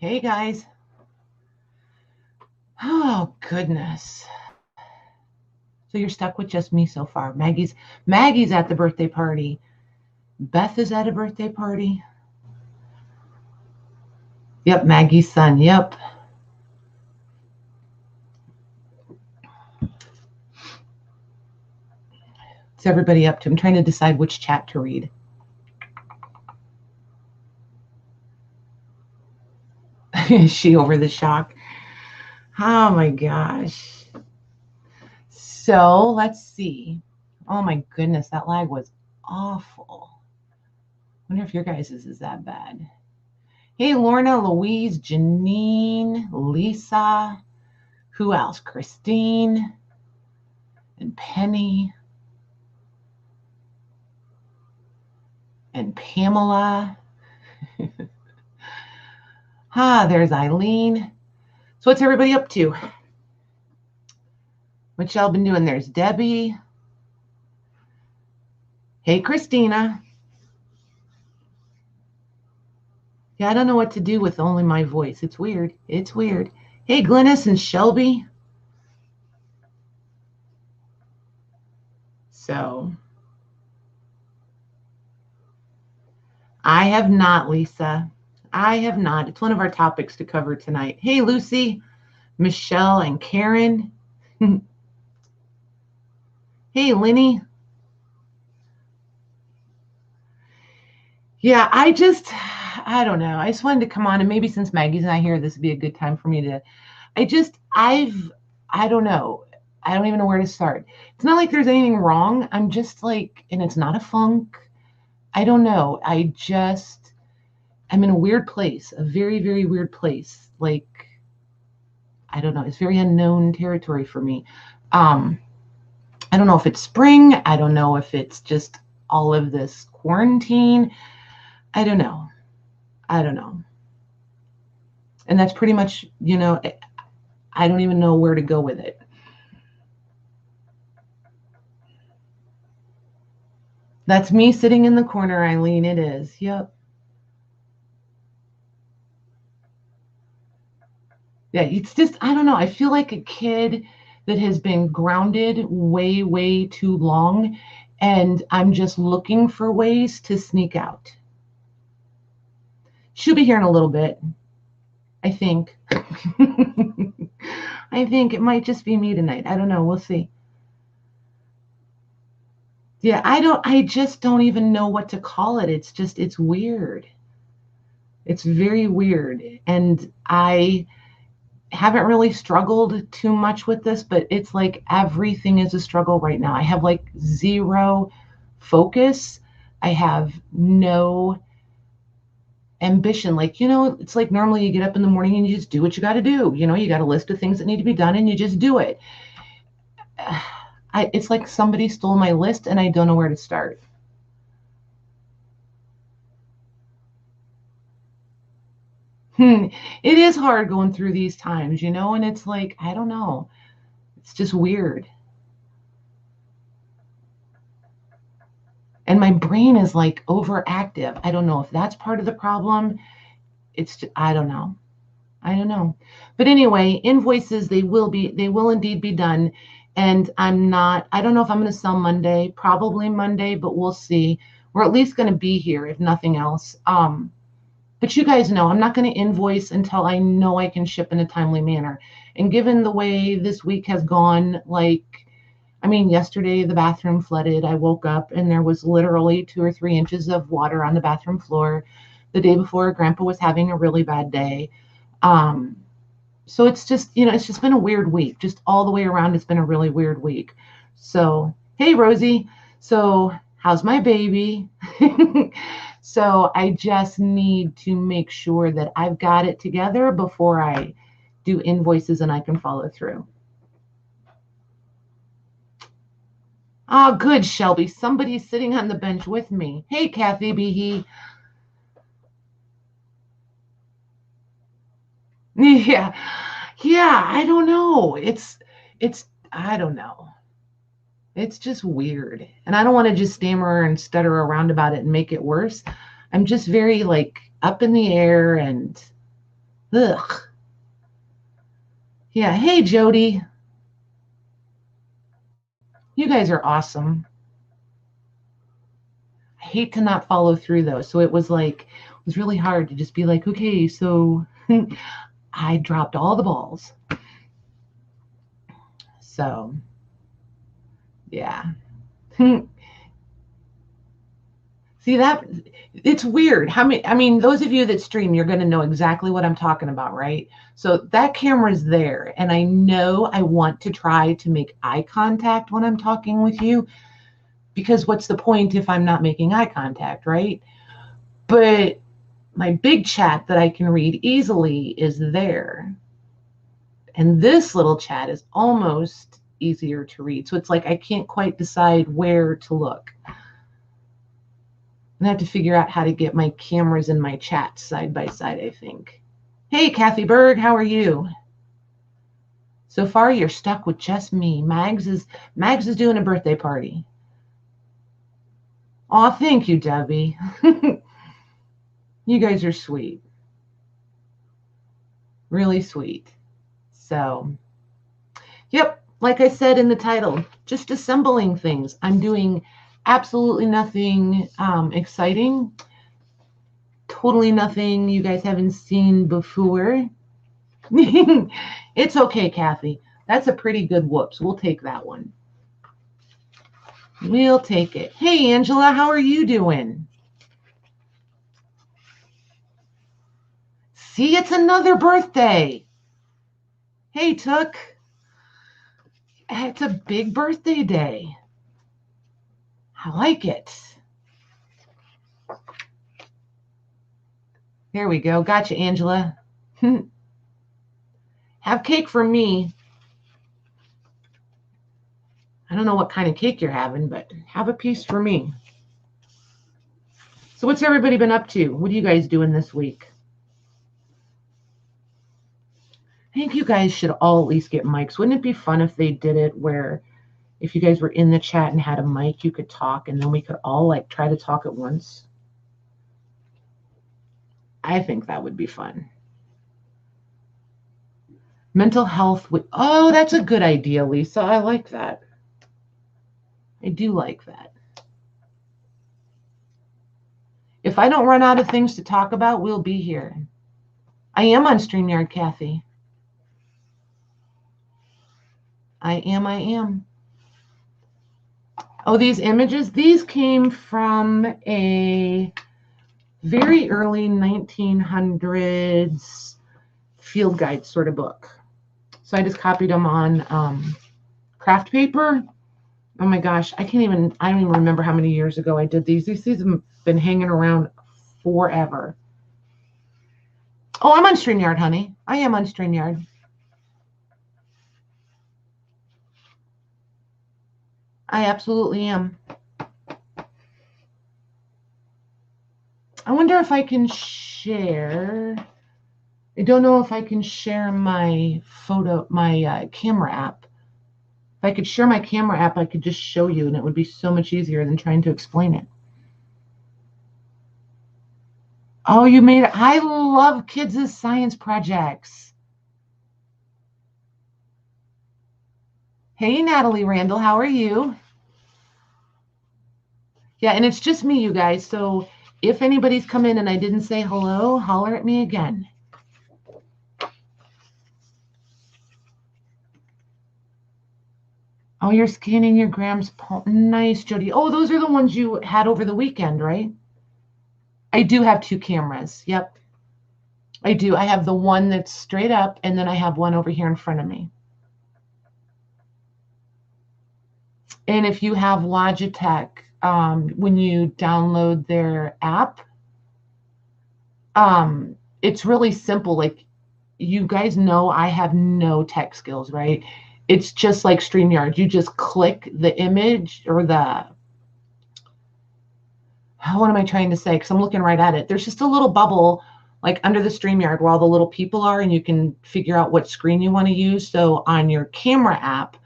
Hey, guys. Oh, goodness. So you're stuck with just me so far. Maggie's at the birthday party. Beth is at a birthday party. Yep, Maggie's son. Yep. What's everybody up to? I'm trying to decide which chat to read. Is she over the shock? Oh, my gosh. So let's see. Oh, my goodness. That lag was awful. I wonder if your guys' is that bad. Hey, Lorna, Louise, Janine, Lisa. Who else? Christine and Penny and Pamela. There's Eileen. So what's everybody up to? What's y'all been doing? There's Debbie. Hey, Christina. Yeah, I don't know what to do with only my voice. It's weird. It's weird. Hey, Glennis and Shelby. So I have not, Lisa. I have not. It's one of our topics to cover tonight. Hey, Lucy, Michelle, and Karen. Hey, Lenny. Yeah, I don't know. I just wanted to come on, and maybe since Maggie's not here, this would be a good time for me to, I don't know. I don't even know where to start. It's not like there's anything wrong. I'm just like, and it's not a funk. I don't know. I'm in a weird place, a very, very weird place. Like, I don't know. It's very unknown territory for me. I don't know if it's spring. I don't know if it's just all of this quarantine. I don't know. And that's pretty much, I don't even know where to go with it. That's me sitting in the corner, Eileen. It is. Yep. Yeah, it's just, I don't know. I feel like a kid that has been grounded way, way too long, and I'm just looking for ways to sneak out. She'll be here in a little bit, I think. I think it might just be me tonight. I don't know. We'll see. Yeah, I just don't even know what to call it. It's weird. It's very weird. And I haven't really struggled too much with this, but it's like everything is a struggle right now. I have like zero focus. I have no ambition. Like, it's like normally you get up in the morning and you just do what you got to do. You got a list of things that need to be done and you just do it. It's like somebody stole my list and I don't know where to start. It is hard going through these times, and it's like, I don't know. It's just weird. And my brain is like overactive. I don't know if that's part of the problem. I don't know. But anyway, invoices, they will indeed be done. And I don't know if I'm going to sell Monday, probably Monday, but we'll see. We're at least going to be here, if nothing else. But you guys know I'm not going to invoice until I know I can ship in a timely manner. And given the way this week has gone, yesterday the bathroom flooded. I woke up and there was literally 2 or 3 inches of water on the bathroom floor. The day before, Grandpa was having a really bad day. So it's just been a weird week. Just all the way around, it's been a really weird week. So, hey, Rosie. So, how's my baby? So I just need to make sure that I've got it together before I do invoices and I can follow through. Oh, good, Shelby. Somebody's sitting on the bench with me. Hey, Kathy Behe. Yeah. Yeah, I don't know. I don't know. It's just weird. And I don't want to just stammer and stutter around about it and make it worse. I'm just very like up in the air and Ugh. Yeah. Hey, Jody. You guys are awesome. I hate to not follow through though. So it was really hard to just be like, okay, so I dropped all the balls. So yeah. See that? It's weird. I mean, those of you that stream, you're going to know exactly what I'm talking about, right? So that camera's there, and I know I want to try to make eye contact when I'm talking with you, because what's the point if I'm not making eye contact, right? But my big chat that I can read easily is there. And this little chat is almost easier to read. So it's like I can't quite decide where to look. I have to figure out how to get my cameras and my chats side by side, I think. Hey, Kathy Berg, how are you? So far, you're stuck with just me. Mags is doing a birthday party. Aw, thank you, Debbie. You guys are sweet. Really sweet. So, yep, like I said in the title, just assembling things. I'm doing absolutely nothing exciting. Totally nothing you guys haven't seen before. It's okay, Kathy. That's a pretty good whoops. We'll take that one. We'll take it. Hey, Angela, how are you doing? See, it's another birthday. Hey, Took. It's a big birthday day. I like it. There we go. Gotcha, Angela. Have cake for me. I don't know what kind of cake you're having, but have a piece for me. So what's everybody been up to? What are you guys doing this week? I think you guys should all at least get mics. Wouldn't it be fun if they did it where if you guys were in the chat and had a mic, you could talk and then we could all try to talk at once? I think that would be fun. Mental health. Oh, that's a good idea, Lisa. I like that. I do like that. If I don't run out of things to talk about, we'll be here. I am on Streamyard, Kathy. I am. Oh, these images, these came from a very early 1900s field guide sort of book. So I just copied them on craft paper. Oh my gosh, I don't even remember how many years ago I did these. These have been hanging around forever. Oh, I'm on Streamyard, honey. I am on Streamyard. I absolutely am. I wonder if I can share. I don't know if I can share my camera app. If I could share my camera app, I could just show you, and it would be so much easier than trying to explain it. Oh, you made it. I love kids' science projects. Hey, Natalie Randall, how are you? Yeah, and it's just me, you guys. So if anybody's come in and I didn't say hello, holler at me again. Oh, you're scanning your Graham's palm. Nice, Jody. Oh, those are the ones you had over the weekend, right? I do have two cameras. Yep. I do. I have the one that's straight up, and then I have one over here in front of me. And if you have Logitech, when you download their app, it's really simple. Like, you guys know I have no tech skills, right? It's just like StreamYard. You just click the image or what am I trying to say? Because I'm looking right at it. There's just a little bubble like under the StreamYard where all the little people are, and you can figure out what screen you want to use. So on your camera app,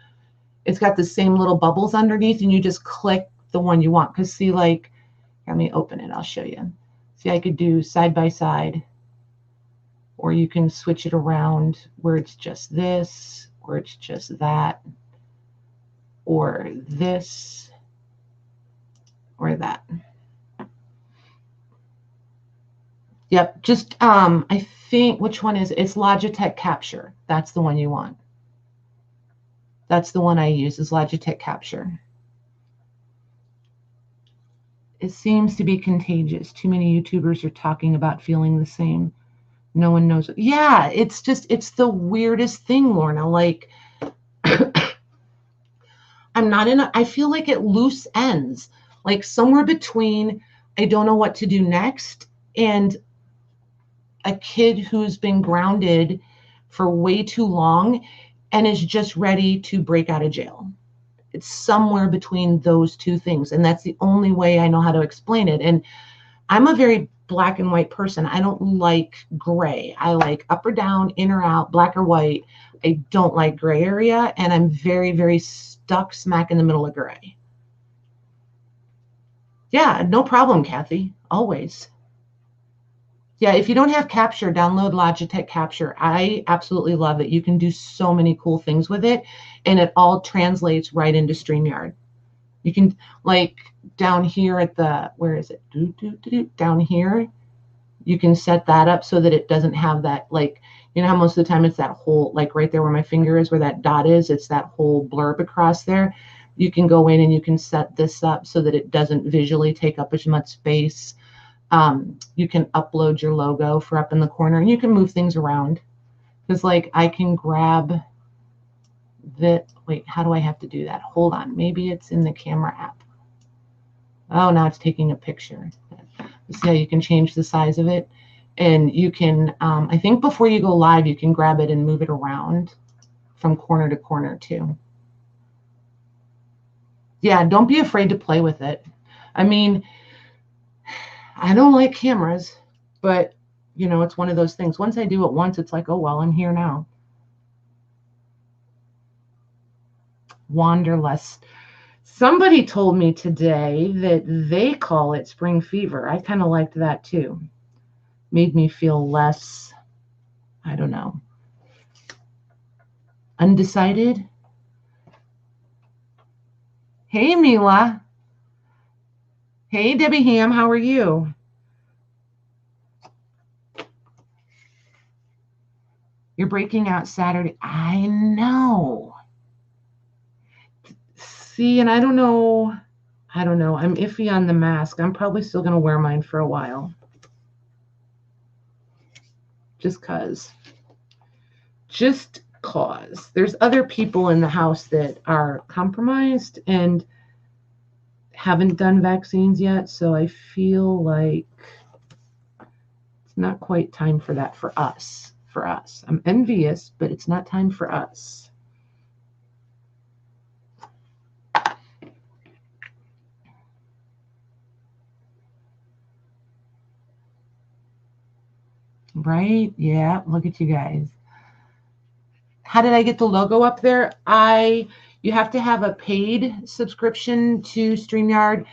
it's got the same little bubbles underneath, and you just click the one you want. Because see, like, let me open it. I'll show you. See, I could do side by side. Or you can switch it around where it's just this, or it's just that, or this, or that. Yep, just, I think, which one is it? It's Logitech Capture. That's the one you want. That's the one I use, is Logitech Capture. It seems to be contagious. Too many YouTubers are talking about feeling the same. No one knows. Yeah, it's just, it's the weirdest thing, Lorna. Like, I'm not in a, I feel like it loose ends, like somewhere between I don't know what to do next and a kid who's been grounded for way too long and is just ready to break out of jail. It's somewhere between those two things. And that's the only way I know how to explain it. And I'm a very black and white person. I don't like gray. I like up or down, in or out, black or white. I don't like gray area. And I'm very, very stuck smack in the middle of gray. Yeah, no problem, Kathy. Always. Yeah, if you don't have Capture, download Logitech Capture. I absolutely love it. You can do so many cool things with it, and it all translates right into StreamYard. You can, like, down here at the, where is it? Down here, you can set that up so that it doesn't have that, like, you know how most of the time it's that whole, like right there where my finger is, where that dot is, it's that whole blurb across there. You can go in and you can set this up so that it doesn't visually take up as much space. You can upload your logo for up in the corner, and you can move things around. Because, like, I can grab the, wait, how do I have to do that? Hold on. Maybe it's in the camera app. Oh, now it's taking a picture. See how you can change the size of it? And you can, I think before you go live, you can grab it and move it around from corner to corner too. Yeah, don't be afraid to play with it. I mean, I don't like cameras, but, you know, it's one of those things. Once I do it once, it's like, oh, well, I'm here now. Wanderlust. Somebody told me today that they call it spring fever. I kind of liked that too. Made me feel less, I don't know, undecided. Hey, Mila. Hey, Debbie Ham, how are you? You're breaking out Saturday. I know. See, and I don't know. I'm iffy on the mask. I'm probably still going to wear mine for a while. Just cause. There's other people in the house that are compromised and haven't done vaccines yet, so I feel like it's not quite time for that for us. I'm envious, but it's not time for us. Right? Yeah, look at you guys. How did I get the logo up there? You have to have a paid subscription to StreamYard.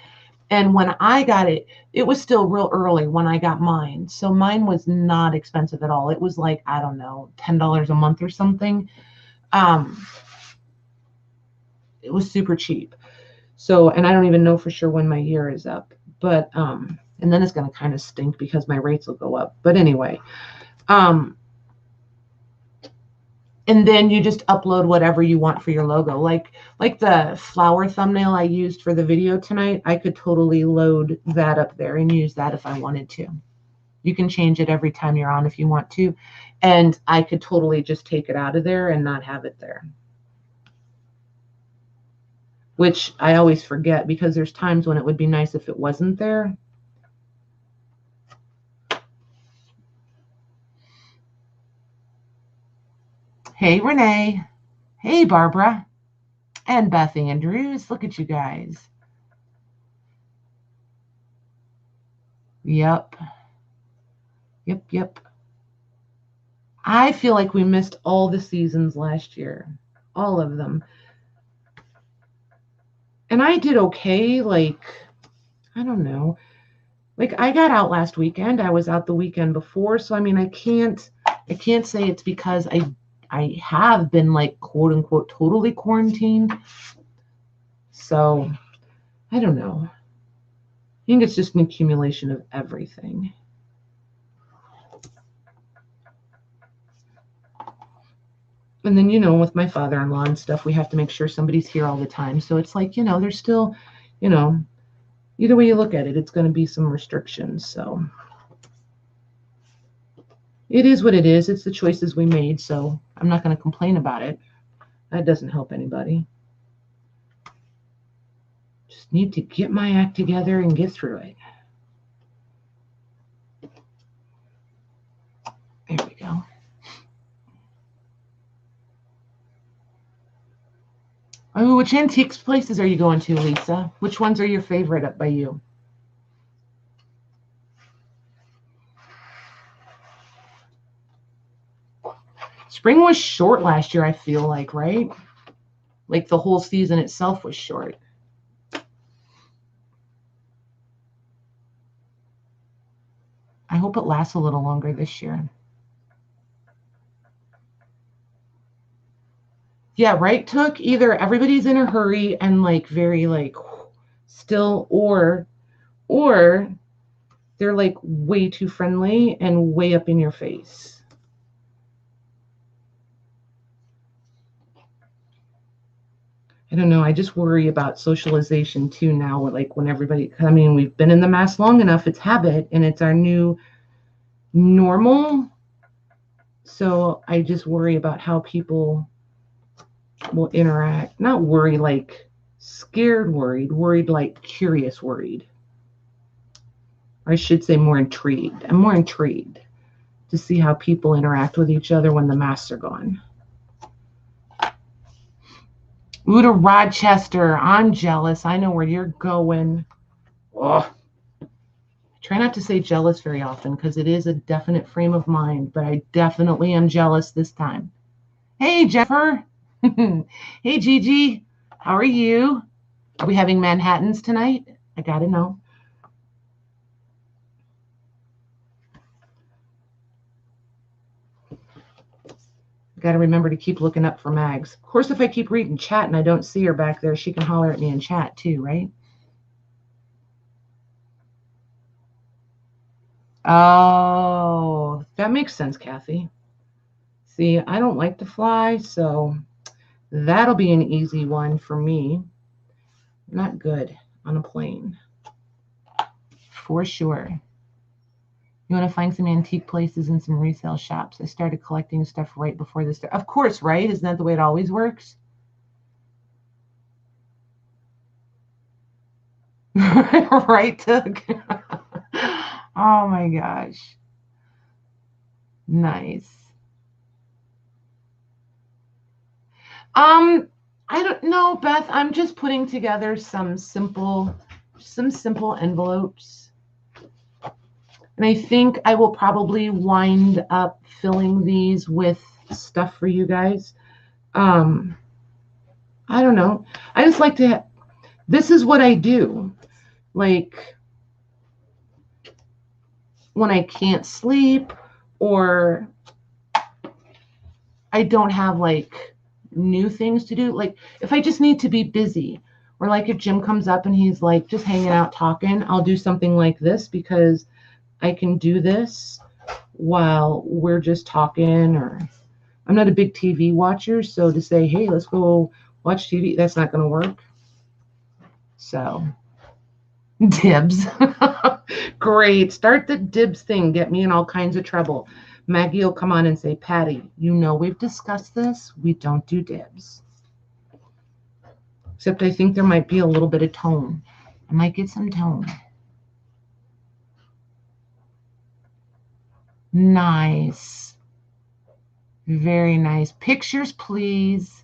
And when I got it, it was still real early when I got mine. So mine was not expensive at all. It was like, I don't know, $10 a month or something. It was super cheap. So, and I don't even know for sure when my year is up. But, and then it's going to kind of stink because my rates will go up. But anyway, and then you just upload whatever you want for your logo. Like the flower thumbnail I used for the video tonight, I could totally load that up there and use that if I wanted to. You can change it every time you're on if you want to. And I could totally just take it out of there and not have it there. Which I always forget because there's times when it would be nice if it wasn't there. Hey, Renee. Hey, Barbara. And Beth Andrews. Look at you guys. Yep. I feel like we missed all the seasons last year. All of them. And I did okay. Like, I don't know. Like, I got out last weekend. I was out the weekend before. So, I mean, I can't I can't say it's because I have been like quote unquote totally quarantined. So I don't know. I think it's just an accumulation of everything. And then, with my father-in-law and stuff, we have to make sure somebody's here all the time. So it's like, there's still, either way you look at it, it's going to be some restrictions. So it is what it is. It's the choices we made. So I'm not going to complain about it. That doesn't help anybody. Just need to get my act together and get through it. There we go. Oh, which antiques places are you going to, Lisa? Which ones are your favorite up by you? Spring was short last year, I feel like, right? Like the whole season itself was short. I hope it lasts a little longer this year. Yeah, right, Took. Either everybody's in a hurry and like very like still, or they're like way too friendly and way up in your face. I don't know. I just worry about socialization too now. Like when everybody, I mean, we've been in the mask long enough. It's habit and it's our new normal. So I just worry about how people will interact. Not worry like scared worried like curious worried. Or I should say more intrigued. I'm more intrigued to see how people interact with each other when the masks are gone. Ooh, to Rochester. I'm jealous. I know where you're going. Ugh. Try not to say jealous very often because it is a definite frame of mind, but I definitely am jealous this time. Hey, Jeffer. Hey, Gigi. How are you? Are we having Manhattans tonight? I gotta know. Gotta remember to keep looking up for Mags. Of course, if I keep reading chat and I don't see her back there, she can holler at me in chat too, right? Oh, that makes sense, Kathy. See, I don't like to fly, so that'll be an easy one for me. Not good on a plane. For sure. You want to find some antique places and some resale shops. I started collecting stuff right before this. Of course, right? Isn't that the way it always works? Right, Took? Oh my gosh. Nice. I don't know, Beth. I'm just putting together some simple envelopes. And I think I will probably wind up filling these with stuff for you guys. I don't know. I just like to, this is what I do. Like when I can't sleep or I don't have like new things to do. Like if I just need to be busy, or like if Jim comes up and he's like just hanging out talking, I'll do something like this because I can do this while we're just talking. Or I'm not a big TV watcher, so to say, hey, let's go watch TV, that's not going to work. So dibs. Great. Start the dibs thing. Get me in all kinds of trouble. Maggie will come on and say, Patty, we've discussed this. We don't do dibs. Except I think there might be a little bit of tone. I might get some tone. Nice. Very nice. Pictures, please.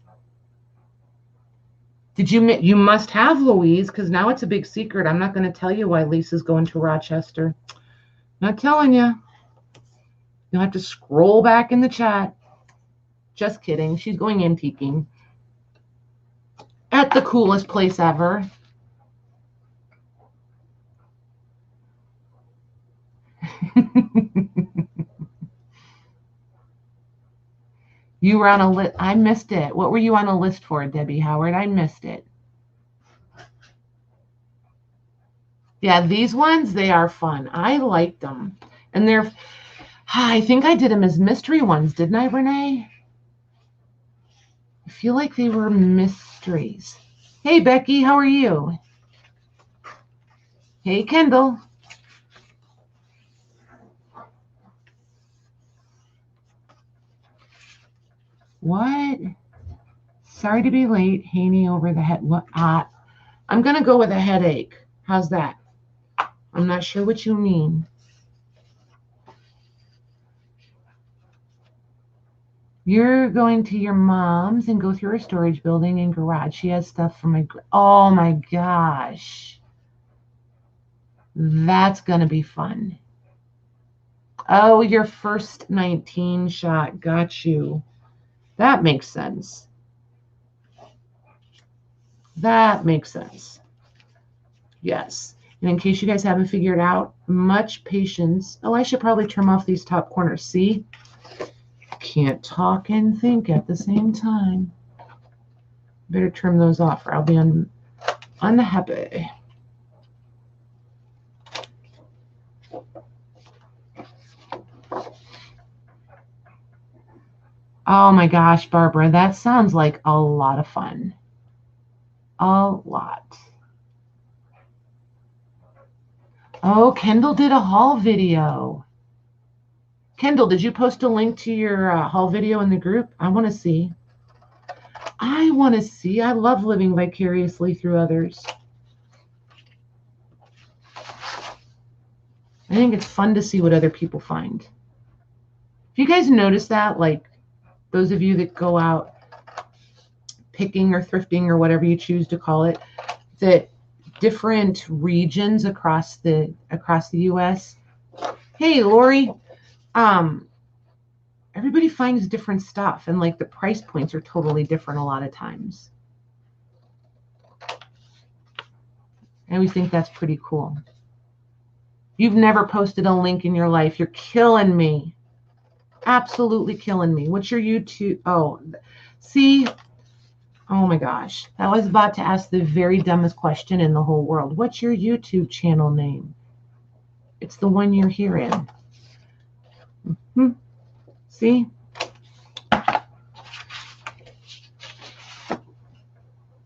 You must have Louise, because now it's a big secret. I'm not going to tell you why Lisa's going to Rochester. Not telling you. You'll have to scroll back in the chat. Just kidding. She's going antiquing. At the coolest place ever. You were on a list. I missed it. What were you on a list for, Debbie Howard? I missed it. Yeah, these ones, they are fun. I liked them. And they're, I think I did them as mystery ones, didn't I, Renee? I feel like they were mysteries. Hey, Becky, how are you? Hey, Kendall. What? Sorry to be late. Haney over the head. What? I'm going to go with a headache. How's that? I'm not sure what you mean. You're going to your mom's and go through her storage building and garage. She has stuff for my... Oh, my gosh. That's going to be fun. Oh, your first 19 shot. Got you. That makes sense. That makes sense. Yes. And in case you guys haven't figured out, much patience. Oh, I should probably trim off these top corners. See? Can't talk and think at the same time. Better trim those off or I'll be unhappy. Oh my gosh, Barbara, that sounds like a lot of fun. A lot. Oh, Kendall did a haul video. Kendall, did you post a link to your haul video in the group? I want to see. I want to see. I love living vicariously through others. I think it's fun to see what other people find. If you guys notice that, like those of you that go out picking or thrifting or whatever you choose to call it, that different regions across the US. Hey, Lori, everybody finds different stuff, and like the price points are totally different a lot of times. I always think that's pretty cool. You've never posted a link in your life. You're killing me. Absolutely killing me. What's your YouTube? Oh, see? Oh my gosh. I was about to ask the very dumbest question in the whole world. What's your YouTube channel name? It's the one you're here in. Mm-hmm. See?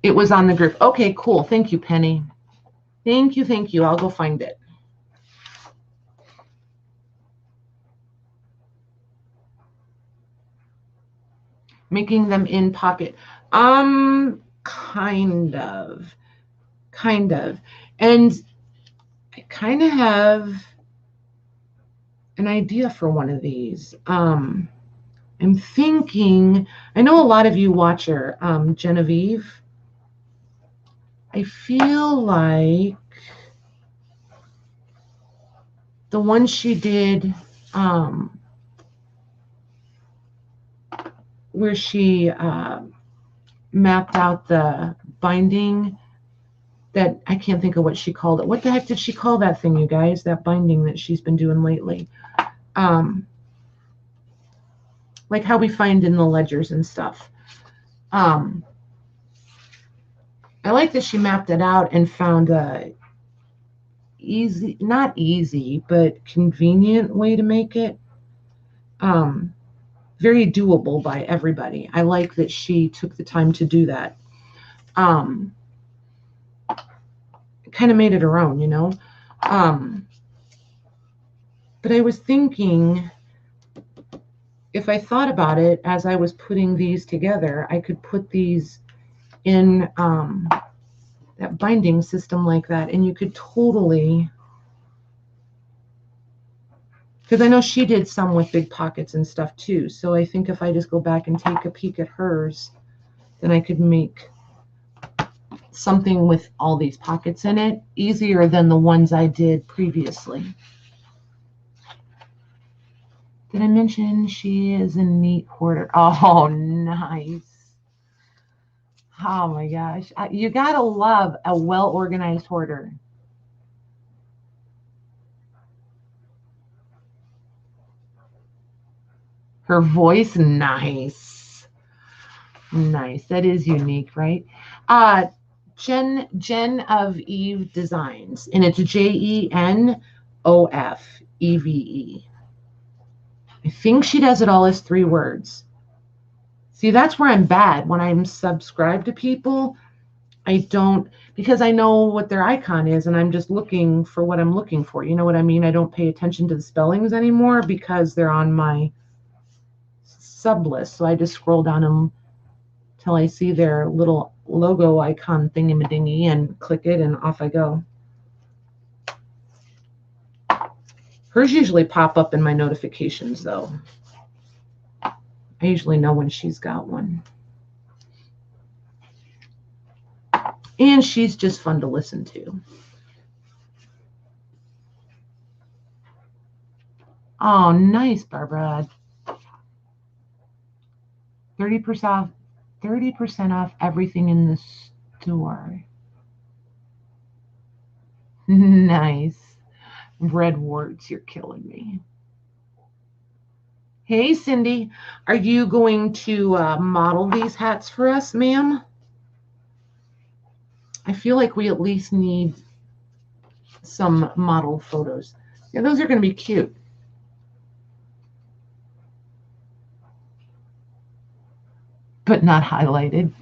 It was on the group. Okay, cool. Thank you, Penny. Thank you, thank you. I'll go find it. Making them in pocket. Kind of. And I kind of have an idea for one of these. I'm thinking, I know a lot of you watch her, Genevieve. I feel like the one she did, where she mapped out the binding, that I can't think of what she called it. What the heck did she call that thing, you guys? That binding that she's been doing lately. Like how we find in the ledgers and stuff. I like that she mapped it out and found a easy, not easy, but convenient way to make it. Very doable by everybody. I like that she took the time to do that. Kind of made it her own, you know. But I was thinking, if I thought about it as I was putting these together, I could put these in that binding system like that, and you could totally, because I know she did some with big pockets and stuff too, so I think if I just go back and take a peek at hers, then I could make something with all these pockets in it easier than the ones I did previously. Did I mention she is a neat hoarder? Oh, nice. Oh my gosh. You gotta love a well-organized hoarder. Her voice, nice. Nice. That is unique, right? Jen of Eve Designs, and it's JENOF EVE. I think she does it all as 3 words. See, that's where I'm bad. When I'm subscribed to people, I don't, because I know what their icon is and I'm just looking for what I'm looking for. You know what I mean? I don't pay attention to the spellings anymore because they're on my sub list. So I just scroll down until I see their little logo icon thingy-madingy and click it and off I go. Hers usually pop up in my notifications though. I usually know when she's got one. And she's just fun to listen to. Oh, nice, Barbara. 30% off everything in the store. Nice. Red warts, you're killing me. Hey, Cindy, are you going to model these hats for us, ma'am? I feel like we at least need some model photos. Yeah, those are going to be cute. But not highlighted.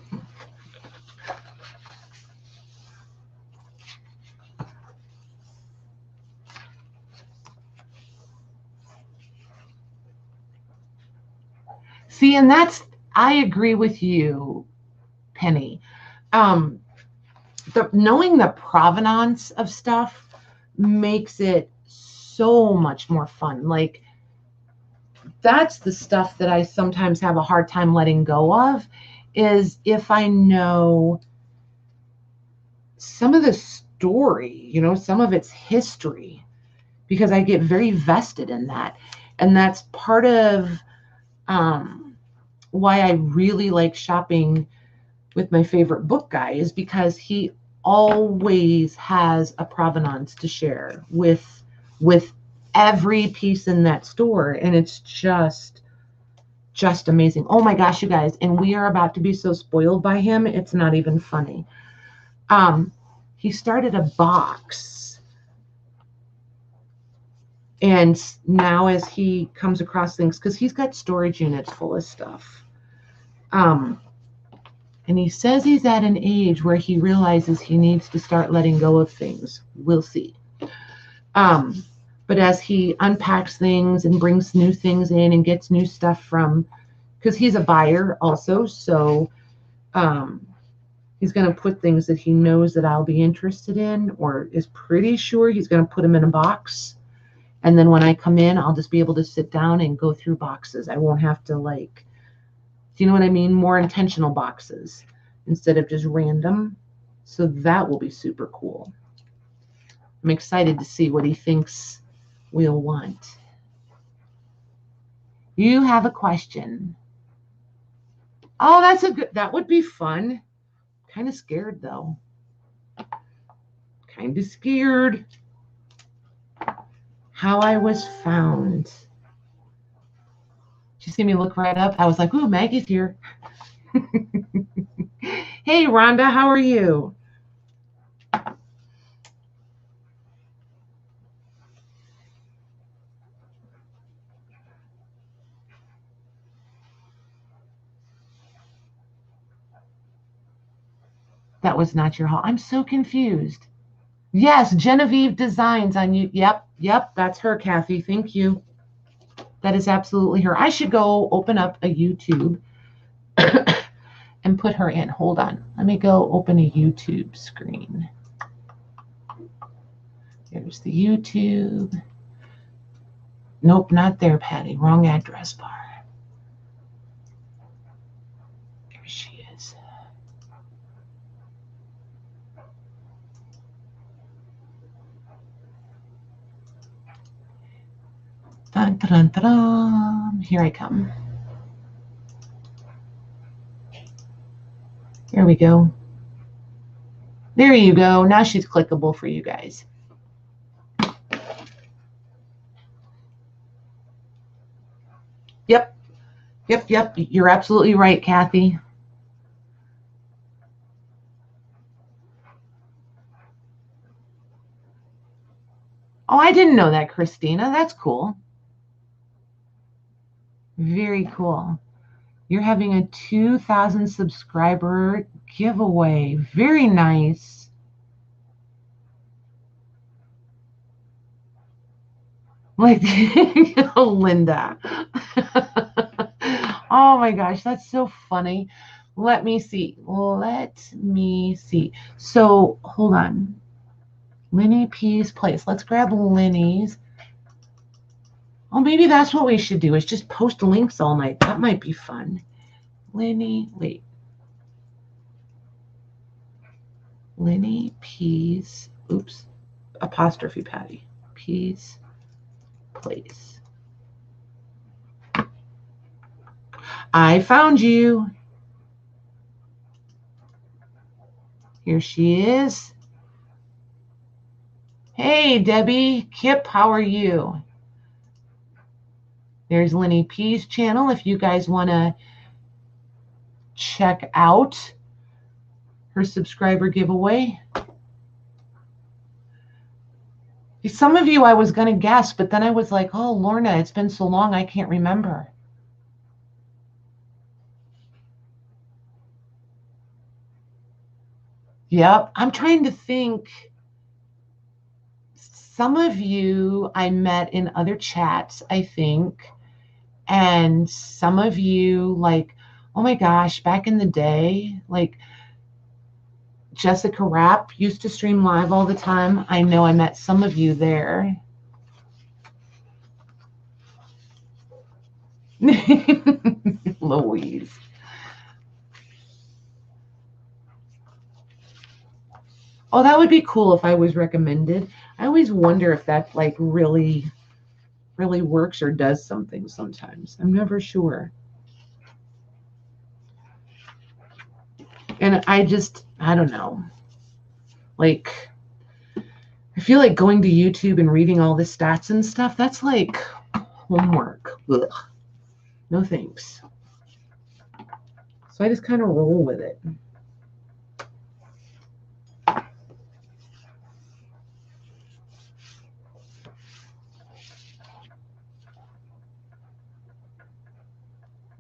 See, and I agree with you, Penny. Knowing the provenance of stuff makes it so much more fun. Like, that's the stuff that I sometimes have a hard time letting go of, is if I know some of the story, some of its history, because I get very vested in that. And that's part of why I really like shopping with my favorite book guy, is because he always has a provenance to share with every piece in that store. And it's just amazing. Oh my gosh, you guys. And we are about to be so spoiled by him. It's not even funny. He started a box. And now as he comes across things, because he's got storage units full of stuff. And he says he's at an age where he realizes he needs to start letting go of things. We'll see. But as he unpacks things and brings new things in and gets new stuff from, because he's a buyer also, so he's going to put things that he knows that I'll be interested in, or is pretty sure he's going to put them in a box. And then when I come in, I'll just be able to sit down and go through boxes. I won't have to, like, do you know what I mean? More intentional boxes instead of just random. So that will be super cool. I'm excited to see what he thinks we'll want. You have a question. Oh, that would be fun. Kind of scared though. Kind of scared. How I was found. Did you see me look right up? I was like, ooh, Maggie's here. Hey, Rhonda, how are you? That was not your haul. I'm so confused. Yes, Genevieve Designs on you. Yep, that's her, Kathy. Thank you. That is absolutely her. I should go open up a YouTube and put her in. Hold on. Let me go open a YouTube screen. There's the YouTube. Nope, not there, Patty. Wrong address bar. There she is. Dun, dun, dun, dun. Here I come. There we go. There you go. Now she's clickable for you guys. Yep. You're absolutely right, Kathy. Oh, I didn't know that, Christina. That's cool. Very cool. You're having a 2,000 subscriber giveaway. Very nice. Like, Linda. Oh my gosh, that's so funny. Let me see. So, hold on. Lenny P's place. Let's grab Lenny's. Oh, maybe that's what we should do, is just post links all night. That might be fun. Lenny P's, oops, apostrophe Patty. P's place. I found you. Here she is. Hey, Debbie. Kip, how are you? There's Lenny P's channel if you guys want to check out her subscriber giveaway. Some of you I was going to guess, but then I was like, oh, Lorna, it's been so long, I can't remember. Yep, I'm trying to think. Some of you I met in other chats, I think. And some of you, like, oh my gosh, back in the day, like Jessica Rapp used to stream live all the time. I know I met some of you there. Louise. Oh, that would be cool if I was recommended. I always wonder if that like really works or does something sometimes. I'm never sure. And I don't know. Like, I feel like going to YouTube and reading all the stats and stuff, that's like homework. Ugh. No thanks. So I just kind of roll with it.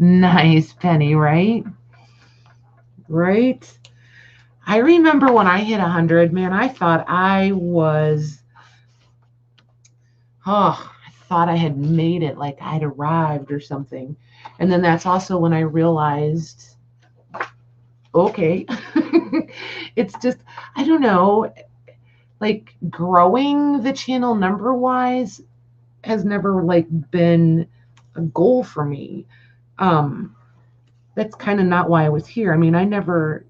Nice, Penny, right? Right? I remember when I hit 100, man, I thought I thought I had made it, like I'd arrived or something. And then that's also when I realized, okay, it's just, I don't know, like growing the channel number wise has never like been a goal for me. That's kind of not why I was here. I mean, I never,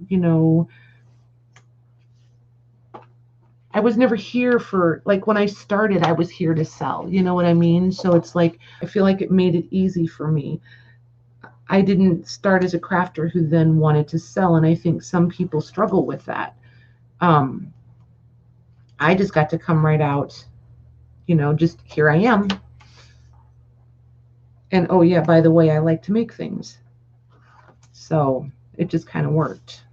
I was never here for, like, when I started, I was here to sell. You know what I mean? So it's like, I feel like it made it easy for me. I didn't start as a crafter who then wanted to sell. And I think some people struggle with that. I just got to come right out, just here I am. And oh yeah, by the way, I like to make things. So it just kind of worked.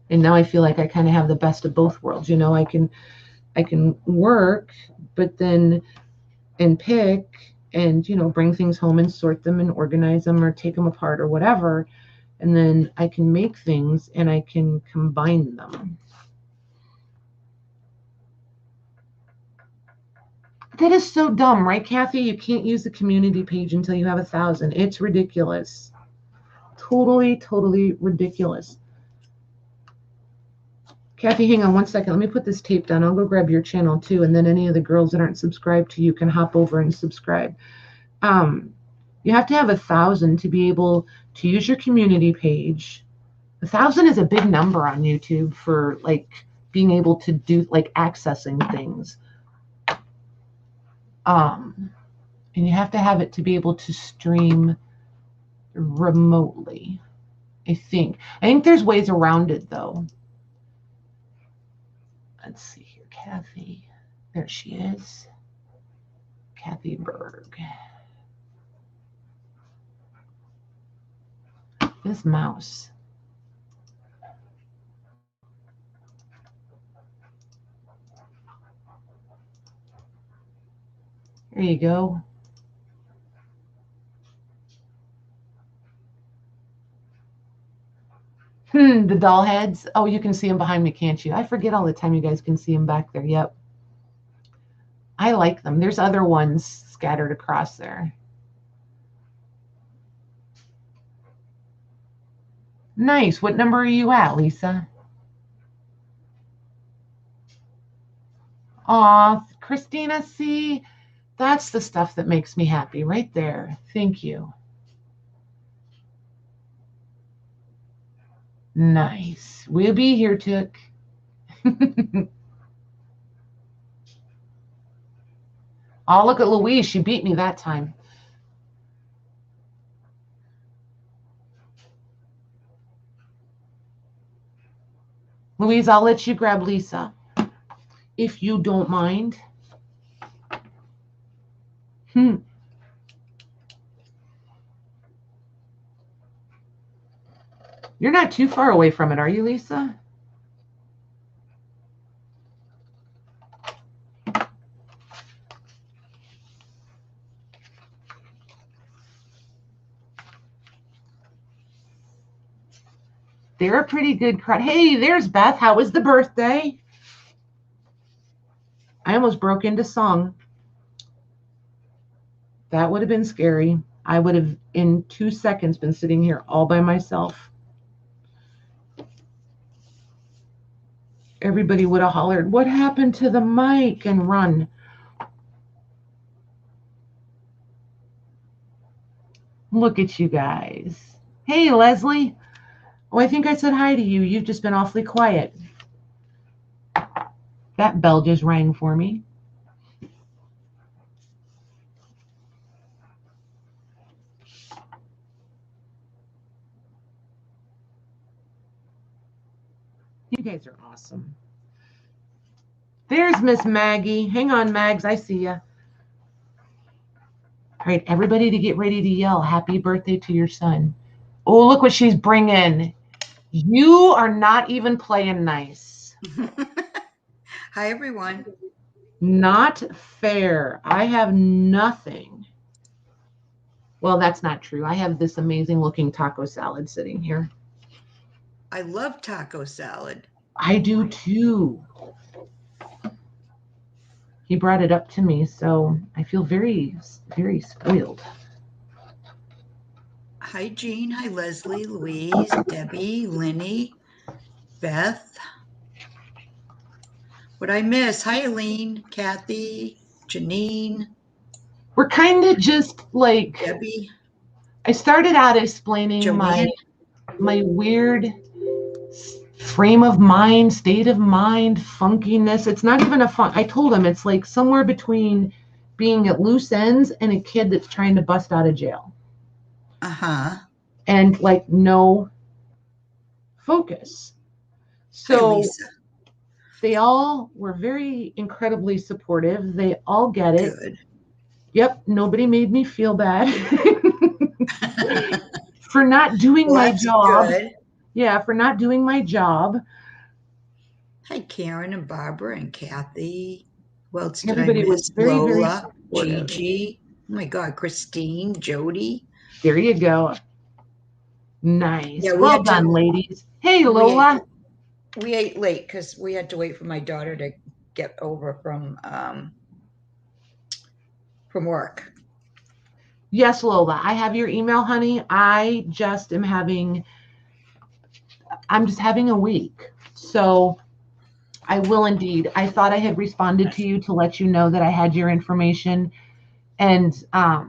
And now I feel like I kind of have the best of both worlds. I can work, but then and pick and bring things home and sort them and organize them or take them apart or whatever, and then I can make things and I can combine them. That is so dumb, right, Kathy? You can't use the community page until you have 1,000. It's ridiculous. Totally ridiculous. Kathy, hang on one second. Let me put this tape down. I'll go grab your channel too, and then any of the girls that aren't subscribed to you can hop over and subscribe. You have to have 1,000 to be able to use your community page. 1,000 is a big number on YouTube for like being able to do like accessing things. And you have to have it to be able to stream remotely. I think there's ways around it though. Let's see here, Kathy. There she is. Kathy Berg. This mouse. There you go. The doll heads. Oh, you can see them behind me, can't you? I forget all the time you guys can see them back there. Yep. I like them. There's other ones scattered across there. Nice. What number are you at, Lisa? Aw, Christina, see, that's the stuff that makes me happy right there. Thank you. Nice. We'll be here, Took. Oh, look at Louise. She beat me that time. Louise, I'll let you grab Lisa, if you don't mind. You're not too far away from it, are you, Lisa? They're a pretty good crowd. Hey, there's Beth. How was the birthday? I almost broke into song. That would have been scary. I would have, in 2 seconds, been sitting here all by myself. Everybody would have hollered, "What happened to the mic?" and run. Look at you guys. Hey, Leslie. Oh, I think I said hi to you. You've just been awfully quiet. That bell just rang for me. You guys are awesome. There's Miss Maggie. Hang on, Mags. I see ya. All right, everybody to get ready to yell happy birthday to your son. Oh, look what she's bringing. You are not even playing nice. Hi, everyone. Not fair. I have nothing. Well, that's not true. I have this amazing looking taco salad sitting here. I love taco salad. I do too. He brought it up to me, so I feel very, very spoiled. Hi, Jean. Hi, Leslie, Louise, Debbie, Linny, Beth. What I miss? Hi, Eileen, Kathy, Janine. We're kind of just like Debbie. I started out explaining Joanne. my weird frame of mind, state of mind, funkiness. It's not even a fun. I told him it's like somewhere between being at loose ends and a kid that's trying to bust out of jail. Uh-huh. And like no focus. So hi, Lisa. They all were very incredibly supportive. They all get it. Good. Yep, nobody made me feel bad for not doing my job. Good. Yeah, for not doing my job. Hi, Karen and Barbara and Kathy. Who else did Everybody I miss? was very, Lola, very supportive. Gigi. Oh my God, Christine, Jody. There you go. Nice. Yeah, well done, ladies. Hey, Lola. We ate late because we had to wait for my daughter to get over from work. Yes, Lola. I have your email, honey. I'm just having a week. So I will indeed. I thought I had responded to you to let you know that I had your information. And I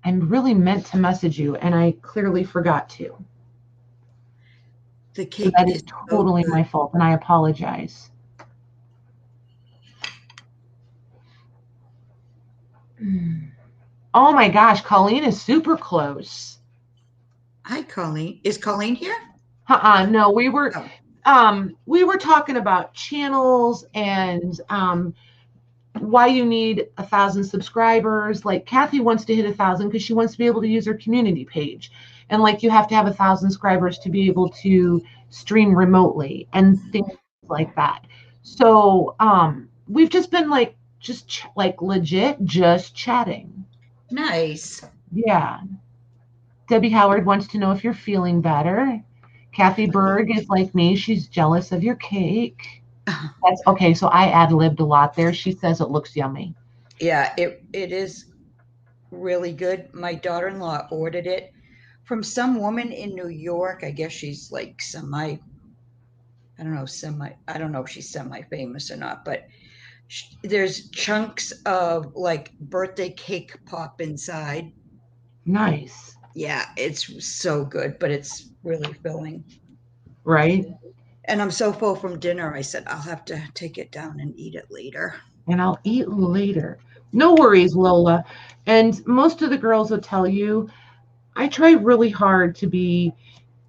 really meant to message you, and I clearly forgot to. The cake so that is totally my fault, and I apologize. Oh my gosh, Colleen is super close. Hi, Colleen. Is Colleen here? No, we were talking about channels and why you need 1,000 subscribers. Like Kathy wants to hit 1,000 because she wants to be able to use her community page. And like you have to have 1,000 subscribers to be able to stream remotely and things like that. So we've just been like just like legit, just chatting. Nice. Yeah. Debbie Howard wants to know if you're feeling better. Kathy Berg is like me. She's jealous of your cake. That's okay. So I ad-libbed a lot there. She says it looks yummy. Yeah, it is really good. My daughter-in-law ordered it from some woman in New York. I guess she's like I don't know if she's semi-famous or not, but there's chunks of like birthday cake pop inside. Nice. Yeah, it's so good, but it's really filling. Right? And I'm so full from dinner, I said I'll have to take it down and eat it later. And I'll eat later. No worries, Lola. And most of the girls will tell you, I try really hard to be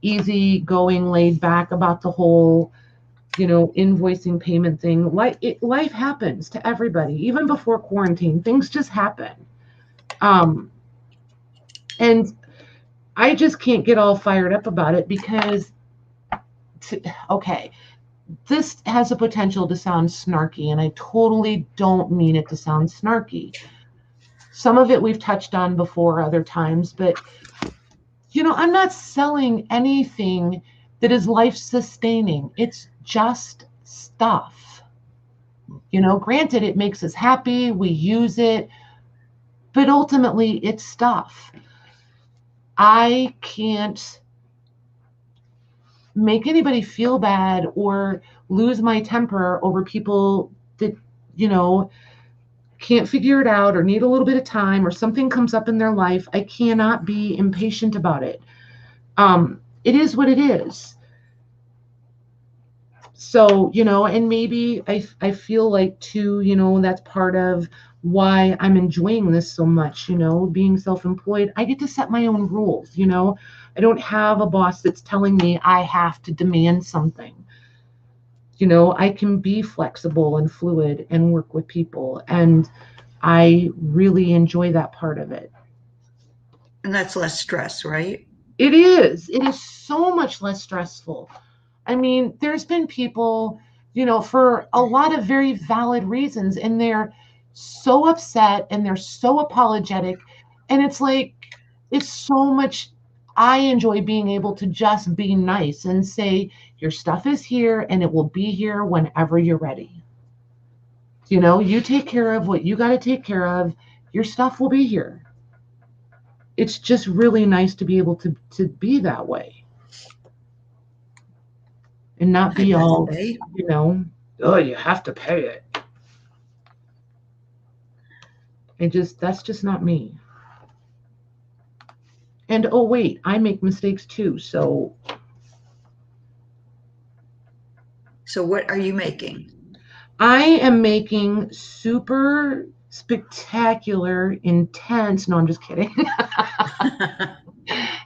easy going, laid back about the whole, invoicing payment thing. Life happens to everybody, even before quarantine. Things just happen. And I just can't get all fired up about it because, okay, this has a potential to sound snarky, and I totally don't mean it to sound snarky. Some of it we've touched on before other times, but I'm not selling anything that is life sustaining. It's just stuff. Granted, it makes us happy, we use it, but ultimately it's stuff. I can't make anybody feel bad or lose my temper over people that, can't figure it out or need a little bit of time or something comes up in their life. I cannot be impatient about it. It is what it is. So, and maybe I feel like too, that's part of why I'm enjoying this so much, being self-employed. I get to set my own rules, I don't have a boss that's telling me I have to demand something. I can be flexible and fluid and work with people. And I really enjoy that part of it. And that's less stress, right? It is. It is so much less stressful. I mean, there's been people, for a lot of very valid reasons, and they're so upset and they're so apologetic. And it's like, it's so much. I enjoy being able to just be nice and say, your stuff is here and it will be here whenever you're ready. You take care of what you got to take care of. Your stuff will be here. It's just really nice to be able to be that way. And not be all, oh, you have to pay it. That's just not me. And oh, wait, I make mistakes too. So what are you making? I am making super spectacular, intense. No, I'm just kidding.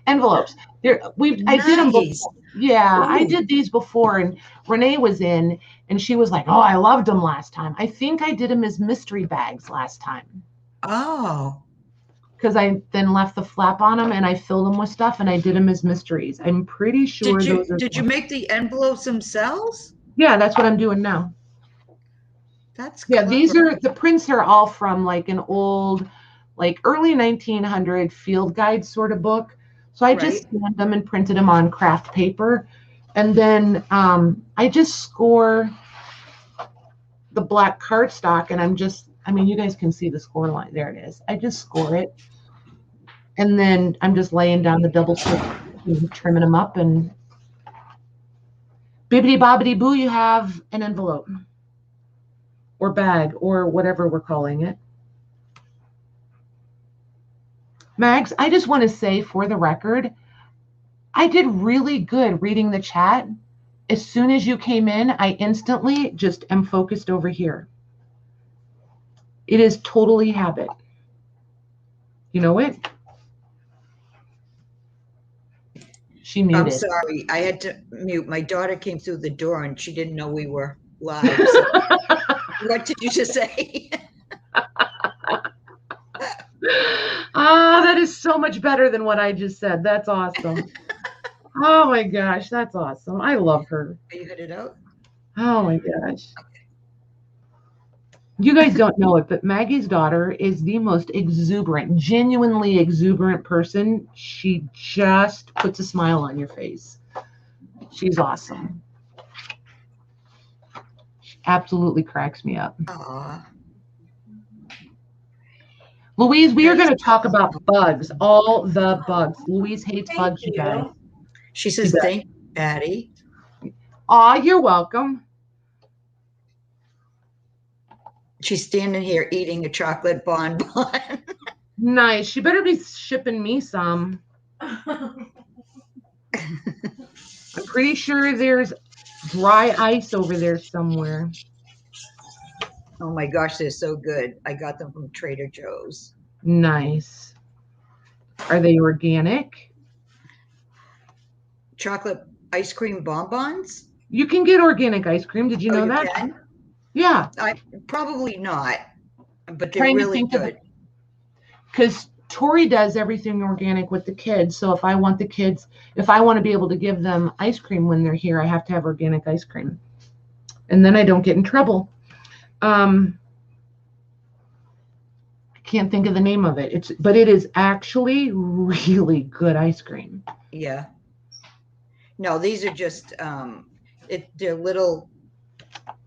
Envelopes. I did them before. Yeah, ooh. I did these before, and Renee was in, and she was like, "Oh, I loved them last time." I think I did them as mystery bags last time. Oh. Because I then left the flap on them, and I filled them with stuff, and I did them as mysteries. I'm pretty sure Did you make the envelopes themselves? Yeah, that's what I'm doing now. That's clever. These are the prints are all from like an old, like early 1900 field guide sort of book. So I just scanned them and printed them on craft paper. And then I just score the black cardstock, and you guys can see the score line. There it is. I just score it. And then I'm just laying down the double stitch and trimming them up, and bibbidi bobbidi boo, you have an envelope or bag or whatever we're calling it. Mags, I just want to say for the record, I did really good reading the chat. As soon as you came in, I instantly just am focused over here. It is totally habit. You know it? She muted. I'm sorry. I had to mute. My daughter came through the door and she didn't know we were live. So what did you just say? That is so much better than what I just said. That's awesome. Oh my gosh, that's awesome. I love her. Are you headed out? Oh my gosh. You guys don't know it, but Maggie's daughter is the most exuberant, genuinely exuberant person. She just puts a smile on your face. She's awesome. She absolutely cracks me up. Aw. Louise, we are going to Patty's talk about bugs, all the bugs. Louise hates Thank bugs, you guys. you. She She says, does. thank you, Patty. Aw, you're welcome. She's standing here eating a chocolate bonbon. Nice. She better be shipping me some. I'm pretty sure there's dry ice over there somewhere. Oh my gosh, they're so good. I got them from Trader Joe's. Nice. Are they organic? Chocolate ice cream bonbons? You can get organic ice cream. Did you know you that? can? Yeah. Probably not, but they're Trying to really think of good. Because Tori does everything organic with the kids. So if I want the kids, if I want to be able to give them ice cream when they're here, I have to have organic ice cream. And then I don't get in trouble. I can't think of the name of it. But it is actually really good ice cream. Yeah. No, these are just they're little,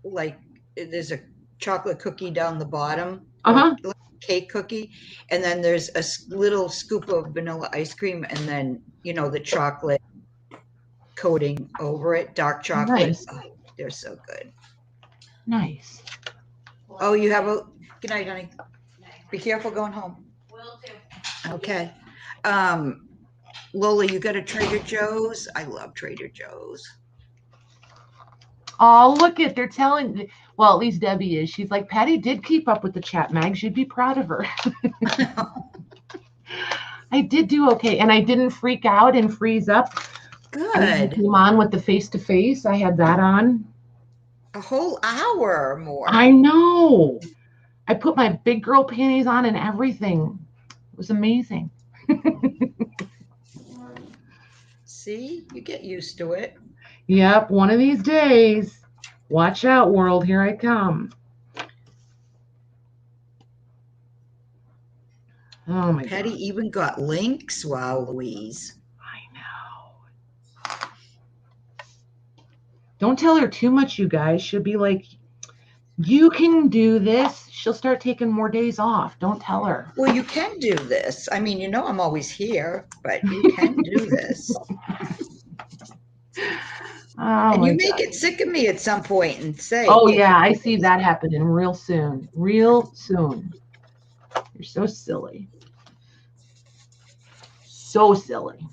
like, there's a chocolate cookie down the bottom, Uh-huh. like a cake cookie, and then there's a little scoop of vanilla ice cream, and then the chocolate coating over it, dark chocolate. Nice. Oh, they're so good. Nice. Oh, you have a good night, honey. Be careful going home. Will do. Okay. Lola, you got a Trader Joe's? I love Trader Joe's. Oh, look it. They're telling, well, at least Debbie is. She's like, Patty did keep up with the chat, Mags. You'd be proud of her. I did do okay. And I didn't freak out and freeze up. I Good. came on with the face-to-face. I had that on. A whole hour or more. I know. I put my big girl panties on and everything. It was amazing. See, you get used to it. Yep, one of these days. Watch out, world. Here I come. Oh, my Patty God. even got links. Wow, Louise. I know. Don't tell her too much, you guys. She'll be like, you can do this. She'll start taking more days off. Don't tell her. Well, you can do this. I mean, I'm always here, but you can do this. Oh, and my you may God. get sick of me at some point and say, Oh, yeah, I see that happening real soon. Real soon. You're so silly. So silly.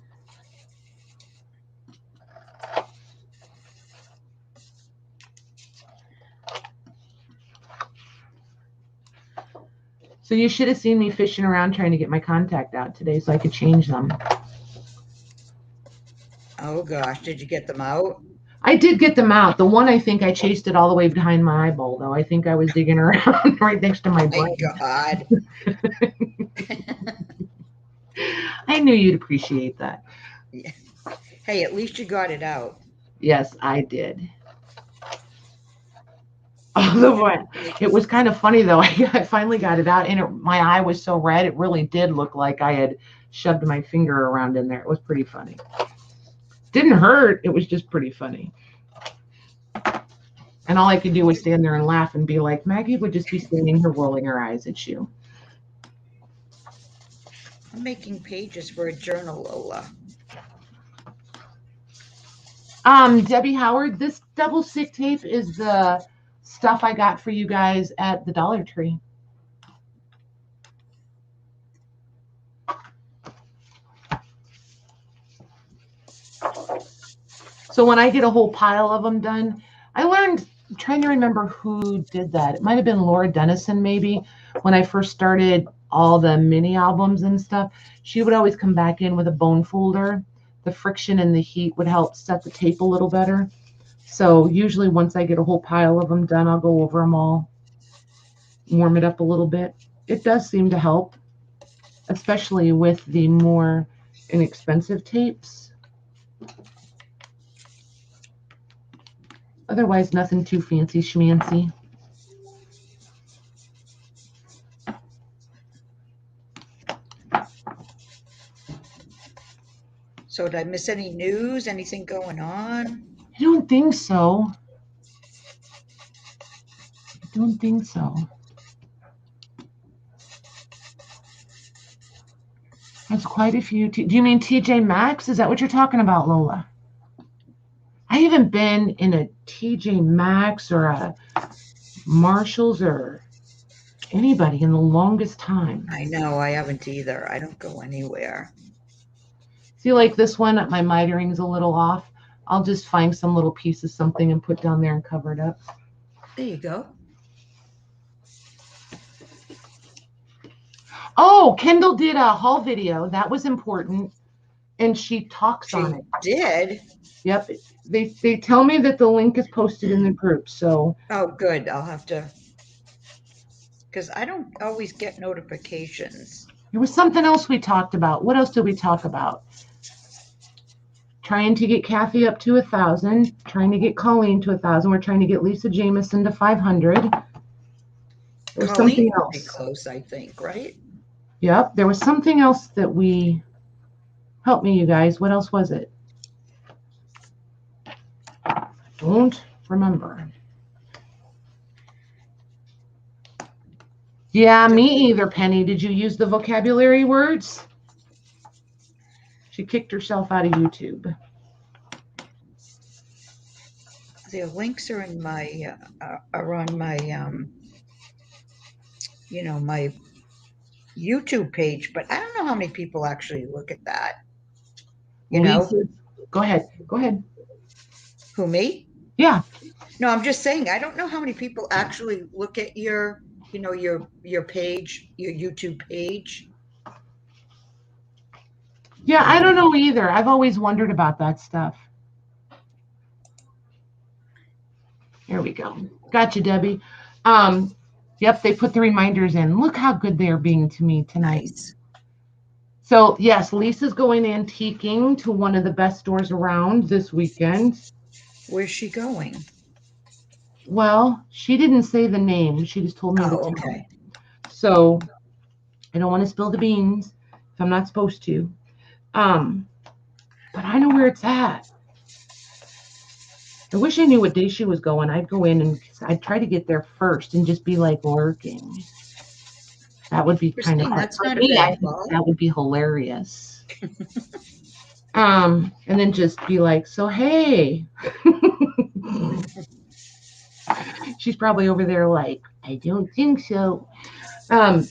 So you should have seen me fishing around trying to get my contact out today so I could change them. Oh, gosh, did you get them out? I did get them out. The one, I think I chased it all the way behind my eyeball, though. I think I was digging around right next to my brain. My God. I knew you'd appreciate that. Yeah. Hey, at least you got it out. Yes, I did. It was kind of funny, though. I finally got it out, and my eye was so red, it really did look like I had shoved my finger around in there. It was pretty funny. Didn't hurt. It was just pretty funny. And all I could do was stand there and laugh and be like, Maggie would just be standing here rolling her eyes at you. I'm making pages for a journal, Lola. Debbie Howard, this double stick tape is the stuff I got for you guys at the Dollar Tree. So when I get a whole pile of them done, I learned, I'm trying to remember who did that. It might have been Laura Dennison, maybe, when I first started all the mini albums and stuff. She would always come back in with a bone folder. The friction and the heat would help set the tape a little better. So usually once I get a whole pile of them done, I'll go over them all, warm it up a little bit. It does seem to help, especially with the more inexpensive tapes. Otherwise, nothing too fancy schmancy. So did I miss any news? Anything going on? I don't think so. I don't think so. That's quite a few. Do you mean TJ Maxx? Is that what you're talking about, Lola? I haven't been in a TJ Maxx or a Marshalls or anybody in the longest time. I know, I haven't either. I don't go anywhere. See, like this one, my mitering's a little off. I'll just find some little piece of something and put down there and cover it up. There you go. Oh, Kendall did a haul video. That was important. And she talks on it. She did? Yep. They tell me that the link is posted in the group. So. Oh, good. I'll have to. Because I don't always get notifications. There was something else we talked about. What else did we talk about? Trying to get Kathy up to 1,000. Trying to get Colleen to 1,000. We're trying to get Lisa Jameson to 500. There was something else. Pretty close, I think, right? Yep. There was something else that we. Help me, you guys. What else was it? Don't remember. Yeah, me either, Penny. Did you use the vocabulary words? She kicked herself out of YouTube. The links are in my are on my my YouTube page, but I don't know how many people actually look at that. You know? Go ahead. Go ahead. Who, me? Yeah. No, I'm just saying I don't know how many people actually look at your page, your YouTube page. Yeah, I don't know either. I've always wondered about that stuff. There we go. Gotcha, Debbie. Yep, they put the reminders in. Look how good they are being to me tonight. Nice. So, yes, Lisa's going antiquing to one of the best stores around this weekend. Where's she going? Well, she didn't say the name. She just told me the town. Okay. So, I don't want to spill the beans if I'm not supposed to. But I know where it's at. I wish I knew what day she was going. I'd go in and I'd try to get there first and just be like lurking. That would be kind of hard. That's not a bad thought. That would be hilarious. And then just be like, so hey. She's probably over there like, I don't think so. And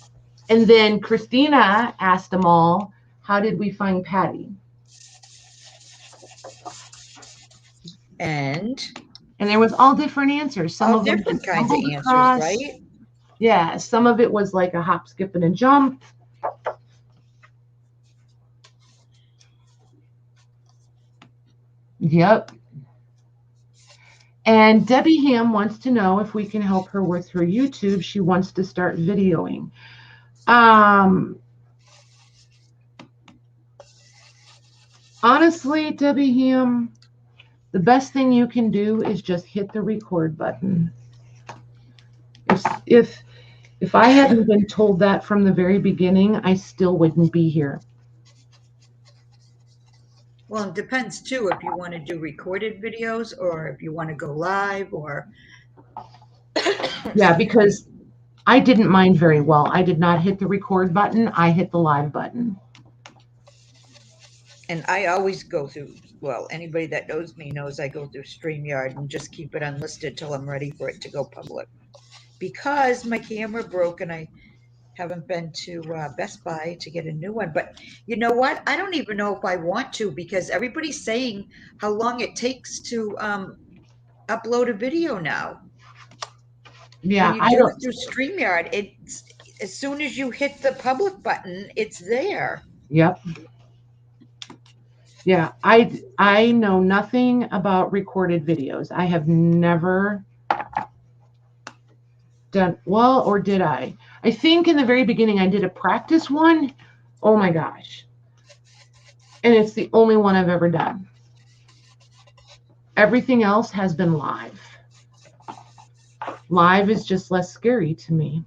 then Christina asked them all, how did we find Patty? And there was all different answers. Some all of different them kinds of answers, right? Yeah, some of it was like a hop, skip, and a jump. Yep. And Debbie Ham wants to know if we can help her with her YouTube. She wants to start videoing. Honestly, Debbie Ham, the best thing you can do is just hit the record button. If I hadn't been told that from the very beginning, I still wouldn't be here. Well, it depends too if you want to do recorded videos or if you want to go live or. Yeah, because I didn't mind very well. I did not hit the record button. I hit the live button. And I always go through, well, anybody that knows me knows I go through StreamYard and just keep it unlisted till I'm ready for it to go public. Because my camera broke and I haven't been to Best Buy to get a new one. But you know what? I don't even know if I want to because everybody's saying how long it takes to upload a video now. Yeah, when you do it through StreamYard, it's as soon as you hit the public button, it's there. Yep. Yeah, I know nothing about recorded videos. I have never done, well, or did I? I think in the very beginning I did a practice one. Oh my gosh. And it's the only one I've ever done. Everything else has been live. Live is just less scary to me.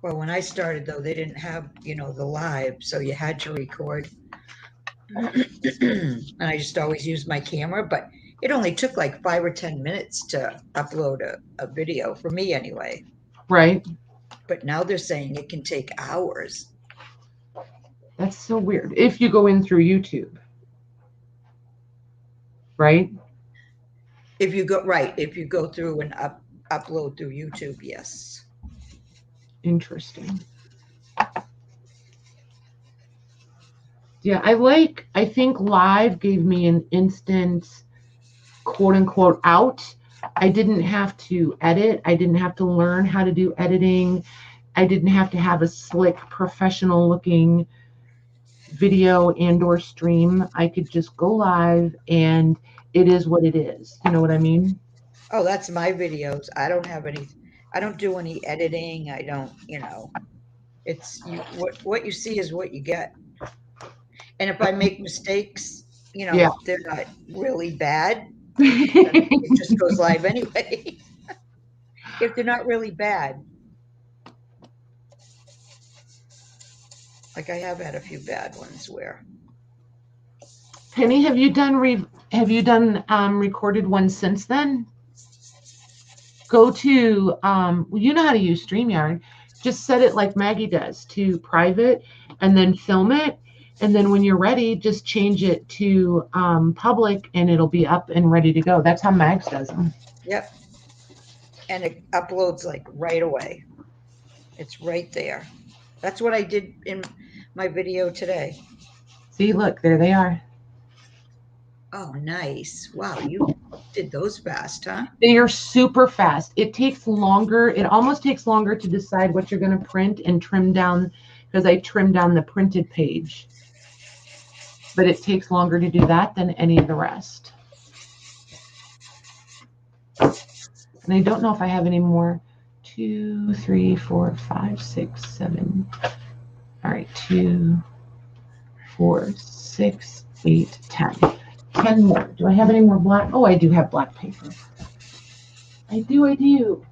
Well, when I started, though, they didn't have, the live, so you had to record. And I just always use my camera, but it only took like 5 or 10 minutes to upload a video, for me anyway. Right. But now they're saying it can take hours. That's so weird. If you go in through YouTube. Right? If you go through and upload through YouTube, yes. Interesting. Yeah, I think live gave me an instant quote unquote out. I didn't have to edit. I didn't have to learn how to do editing. I didn't have to have a slick professional looking video and or stream. I could just go live and it is what it is. You know what I mean? Oh, that's my videos. I don't do any editing. I don't, it's what you see is what you get. And if I make mistakes, Yeah. if they're not really bad, it just goes live anyway. If they're not really bad. Like I have had a few bad ones where. Penny, have you done recorded ones since then? Go to well, you know how to use StreamYard. Just set it like Maggie does to private and then film it. And then when you're ready, just change it to public and it'll be up and ready to go. That's how Mags does them. Yep. And it uploads like right away. It's right there. That's what I did in my video today. See, look, there they are. Oh, nice. Wow, you did those fast, huh? They are super fast. It takes longer. It almost takes longer to decide what you're going to print and trim down, because I trimmed down the printed page. But it takes longer to do that than any of the rest. And I don't know if I have any more. 2, 3, 4, 5, 6, 7. All right, 2, 4, 6, 8, 10. 10 more. Do I have any more black? Oh, I do have black paper. I do.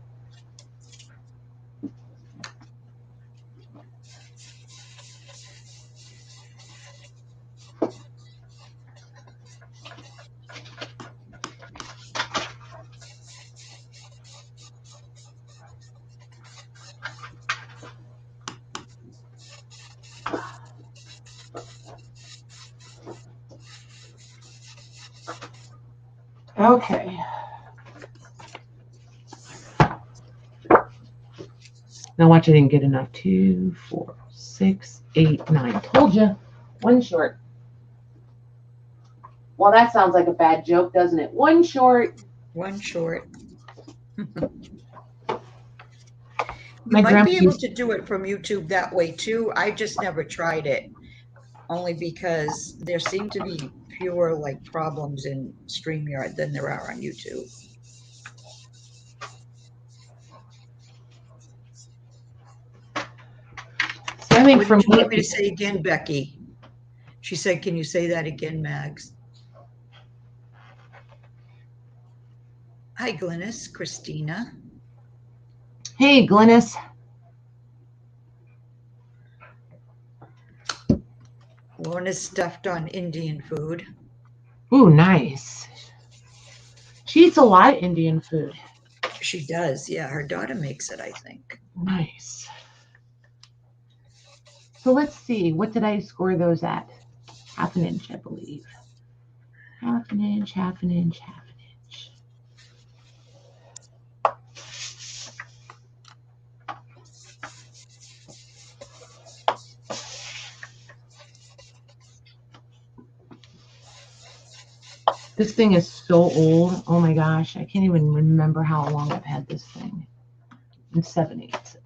Okay. Now watch, I didn't get enough. 2, 4, 6, 8, 9. Told you. One short. Well, that sounds like a bad joke, doesn't it? One short. One short. You My might grandpa be able used to do it from YouTube that way too. I just never tried it, only because there seem to be fewer like problems in StreamYard than there are on YouTube. I think What from did you want me to say again, Becky? She said, "Can you say that again, Mags?" Hi, Glynis, Christina. Hey, Glynis. Lorna's stuffed on Indian food. Ooh, nice. She eats a lot of Indian food. She does, yeah. Her daughter makes it, I think. Nice. So let's see. What did I score those at? Half an inch, I believe. Half an inch, half an inch, half an inch. This thing is so old. Oh my gosh. I can't even remember how long I've had this thing. And 7/8.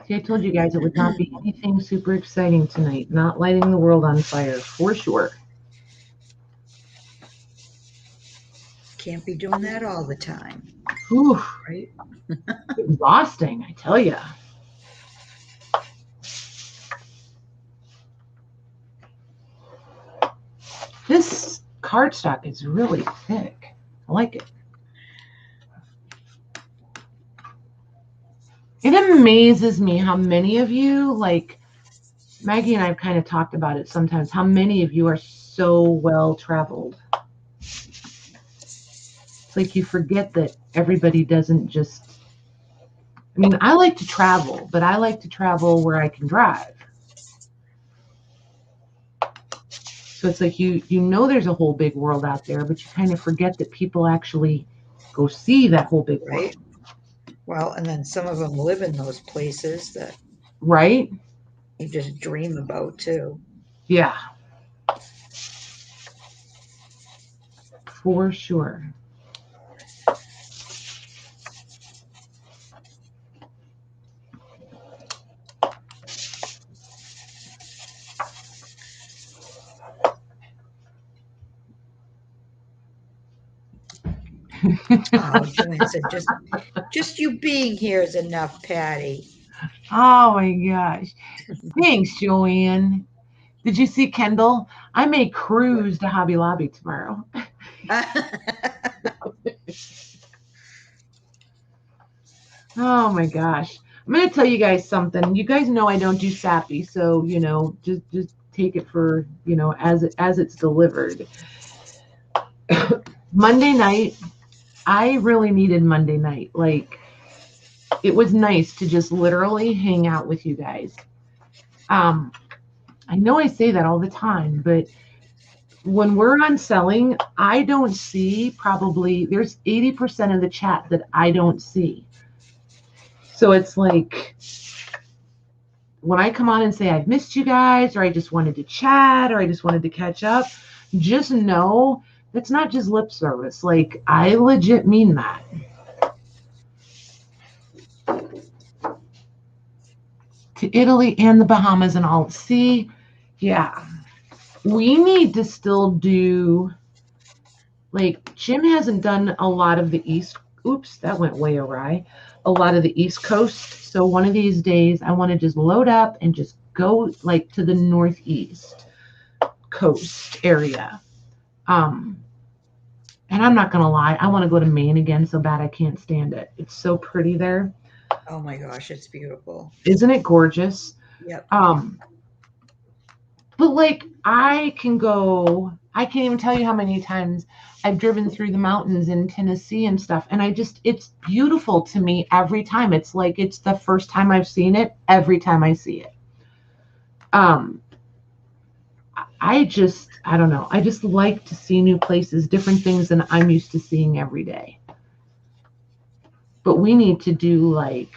See, I told you guys it would not be anything super exciting tonight. Not lighting the world on fire, for sure. Can't be doing that all the time. Whew. Right? Exhausting, I tell you. This cardstock is really thick. I like it. It amazes me how many of you, like Maggie and I've kind of talked about it sometimes, how many of you are so well traveled. It's like you forget that everybody doesn't just, I mean, I like to travel, but I like to travel where I can drive. So it's like you know there's a whole big world out there, but you kind of forget that people actually go see that whole big world. Well, and then some of them live in those places that Right? you just dream about too. Yeah. For sure. Oh, Joanne said, just you being here is enough, Patty. Oh my gosh. Thanks, Joanne. Did you see Kendall? I may cruise to Hobby Lobby tomorrow. Oh my gosh. I'm going to tell you guys something. You guys know I don't do sappy, so, just take it for, as it's delivered. Monday night, I really needed Monday night. Like, it was nice to just literally hang out with you guys. I know I say that all the time, but when we're on selling, I don't see probably, there's 80% of the chat that I don't see. So it's like, when I come on and say I've missed you guys, or I just wanted to chat, or I just wanted to catch up, just know that's not just lip service. Like, I legit mean that. To Italy and the Bahamas and all. See, yeah. We need to still do, like, Jim hasn't done a lot of the East. Oops, that went way awry. A lot of the East Coast. So one of these days, I want to just load up and just go, like, to the Northeast coast area. And I'm not going to lie, I want to go to Maine again so bad I can't stand it. It's so pretty there. Oh my gosh, it's beautiful. Isn't it gorgeous? Yep. But like, I can't even tell you how many times I've driven through the mountains in Tennessee and stuff. And it's beautiful to me every time. It's like, it's the first time I've seen it every time I see it. I don't know. I just like to see new places, different things than I'm used to seeing every day. But we need to do like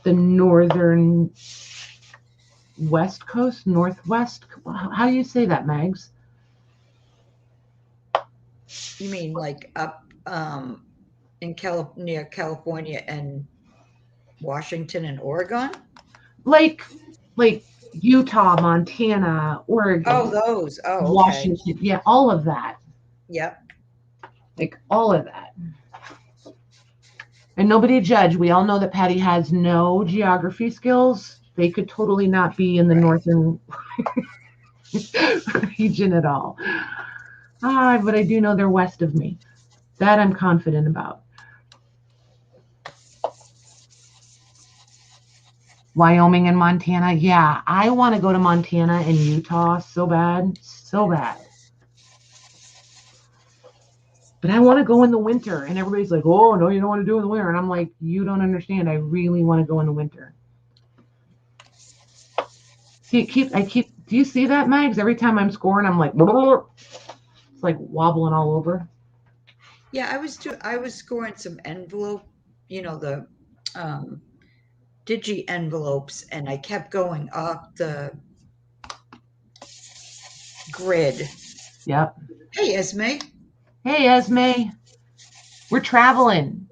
the northern west coast, northwest. How do you say that, Mags? You mean like up in near California and Washington and Oregon? Like Utah, Montana, Oregon. Oh, those. Oh, okay. Washington. Yeah, all of that. Yep. Like all of that. And nobody judge. We all know that Patty has no geography skills. They could totally not be in the northern region at all. But I do know they're west of me. That I'm confident about. Wyoming and Montana. Yeah, I want to go to Montana and Utah so bad. So bad. But I want to go in the winter. And everybody's like, oh, no, you don't want to do it in the winter. And I'm like, you don't understand. I really want to go in the winter. See, do you see that, Mags? Every time I'm scoring, I'm like, it's like wobbling all over. Yeah, I was scoring some envelope, the digi envelopes, and I kept going off the grid. Yep. Hey, Esme. Hey, Esme. We're traveling.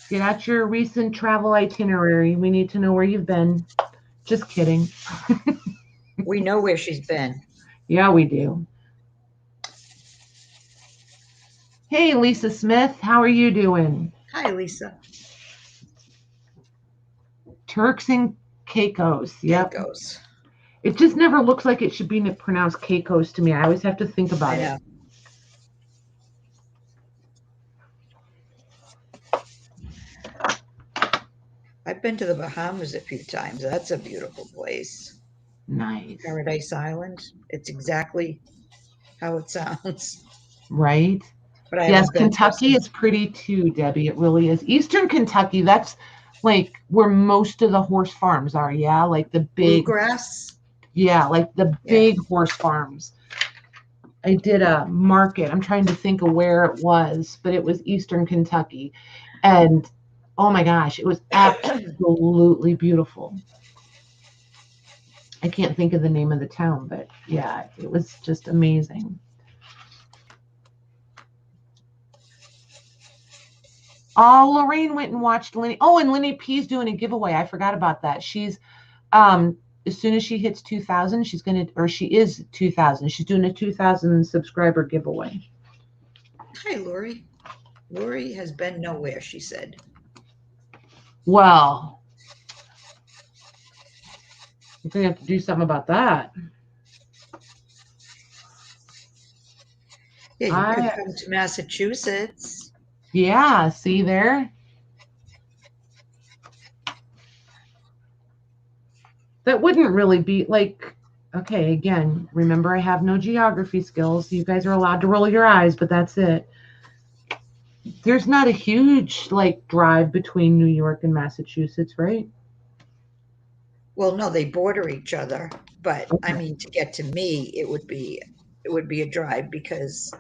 Get out your recent travel itinerary. We need to know where you've been. Just kidding. We know where she's been. Yeah, we do. Hey, Lisa Smith. How are you doing? Hi, Lisa. Turks and Caicos. Yep. Caicos. It just never looks like it should be pronounced Caicos to me. I always have to think about it. I've been to the Bahamas a few times. That's a beautiful place. Nice. Paradise Island. It's exactly how it sounds. Right? But I Yes, haven't been there Kentucky since. is pretty too, Debbie. It really is. Eastern Kentucky, that's like where most of the horse farms are. Yeah, like the big, Bluegrass. yeah, like the Yeah. big horse farms. I did a market. I'm trying to think of where it was, but it was Eastern Kentucky. And oh my gosh, it was absolutely beautiful. I can't think of the name of the town, but yeah, it was just amazing. Oh, Lorraine went and watched Lenny. Oh, and Lenny P's doing a giveaway. I forgot about that. She's as soon as she hits 2,000, she's gonna, or she is 2,000. She's doing a 2,000 subscriber giveaway. Hi, Lori. Lori has been nowhere, she said. Well, I'm gonna have to do something about that. Yeah, you could come to Massachusetts. Yeah, see there? That wouldn't really be like, okay, again, remember I have no geography skills. You guys are allowed to roll your eyes, but that's it. There's not a huge like drive between New York and Massachusetts, right? Well, no, they border each other, but I Okay. mean, to get to me, it would be a drive because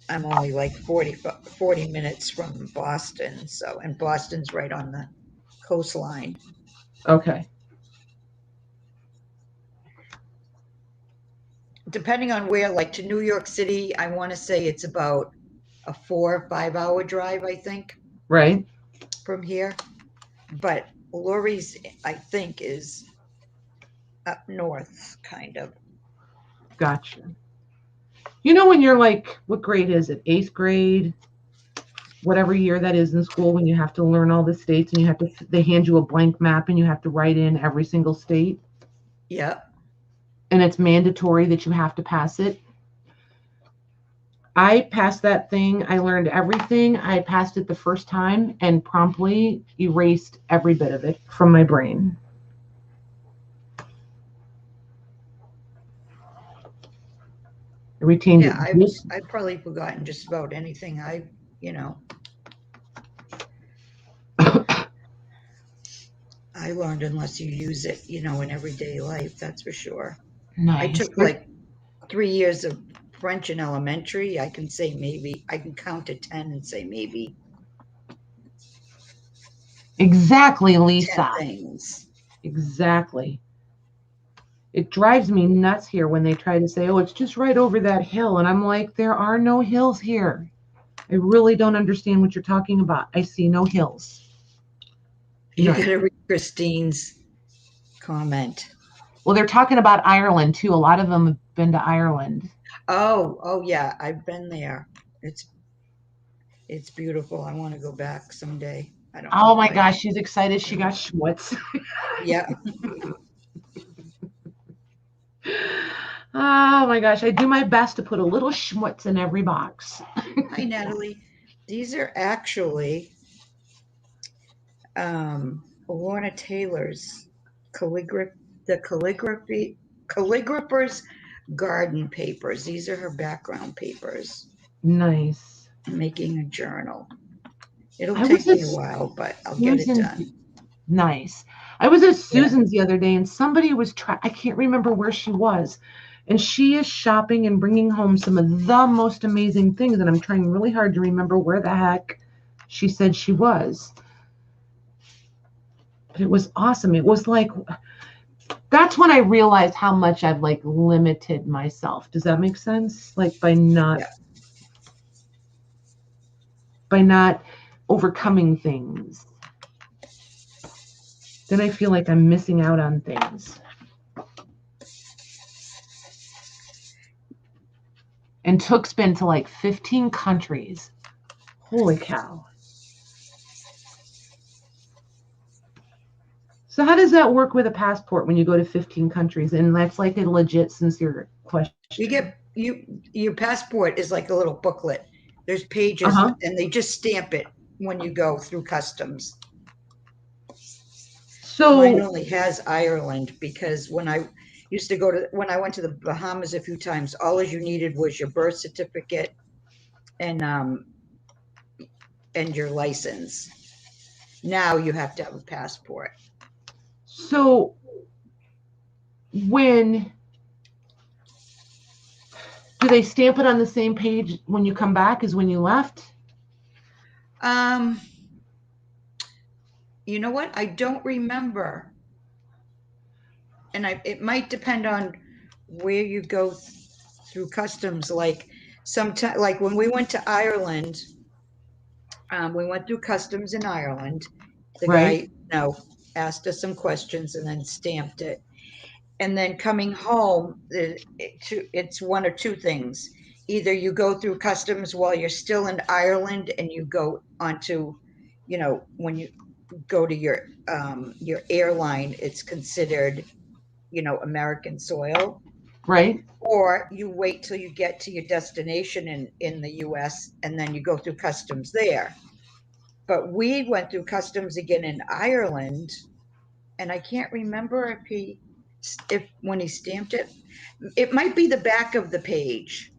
I'm only like 40 minutes from Boston. So, and Boston's right on the coastline. Okay. Depending on where, like to New York City, I want to say it's about a 4 or 5 hour drive, I think, Right. from here. But Lori's, I think, is up north, kind of. Gotcha. You know when you're like, what grade is it? Eighth grade, whatever year that is in school, when you have to learn all the states and you have to, they hand you a blank map and you have to write in every single state. Yep. And it's mandatory that you have to pass it. I passed that thing. I learned everything. I passed it the first time and promptly erased every bit of it from my brain. I retained Yeah, it just I've probably forgotten just about anything I learned unless you use it, in everyday life, that's for sure. I nice. took like 3 years of French in elementary. I can say maybe, I can count to 10 and say maybe Exactly, 10 Lisa. things. Exactly. It drives me nuts here when they try to say, oh, it's just right over that hill. And I'm like, there are no hills here. I really don't understand what you're talking about. I see no hills. You No. gotta read Christine's comment. Well, they're talking about Ireland too. A lot of them have been to Ireland. Oh yeah, I've been there. It's beautiful. I want to go back someday. I don't know Oh my when. gosh, she's excited. She got schmutz. Yeah. Oh my gosh, I do my best to put a little schmutz in every box. Hi, Natalie. These are actually Lorna Taylor's calligrapher's garden papers. These are her background papers. Nice. I'm making a journal. It'll I was take at me a while, but I'll get it Susan's. done. Nice. I was at Yeah. Susan's the other day and somebody was I can't remember where she was. And she is shopping and bringing home some of the most amazing things. And I'm trying really hard to remember where the heck she said she was. But it was awesome. It was like, that's when I realized how much I've like limited myself. Does that make sense? Like by not overcoming things. Then I feel like I'm missing out on things. And Took's been to like 15 countries. Holy cow. So how does that work with a passport when you go to 15 countries? And that's like a legit, sincere question. Your passport is like a little booklet. There's pages and they just stamp it when you go through customs. Mine So, only has Ireland because when I went to the Bahamas a few times, all you needed was your birth certificate and your license. Now you have to have a passport. so when do they stamp it on the same page when you come back as when you left? You know what? I don't remember. And it might depend on where you go through customs. Like sometimes, like when we went to Ireland, we went through customs in Ireland. The Right, guy, asked us some questions and then stamped it. And then coming home, it's one or two things. Either you go through customs while you're still in Ireland and you go onto, when you go to your airline, it's considered, American soil, right. or you wait till you get to your destination in the US and then you go through customs there. But we went through customs again in Ireland, and I can't remember if when he stamped it, it might be the back of the page.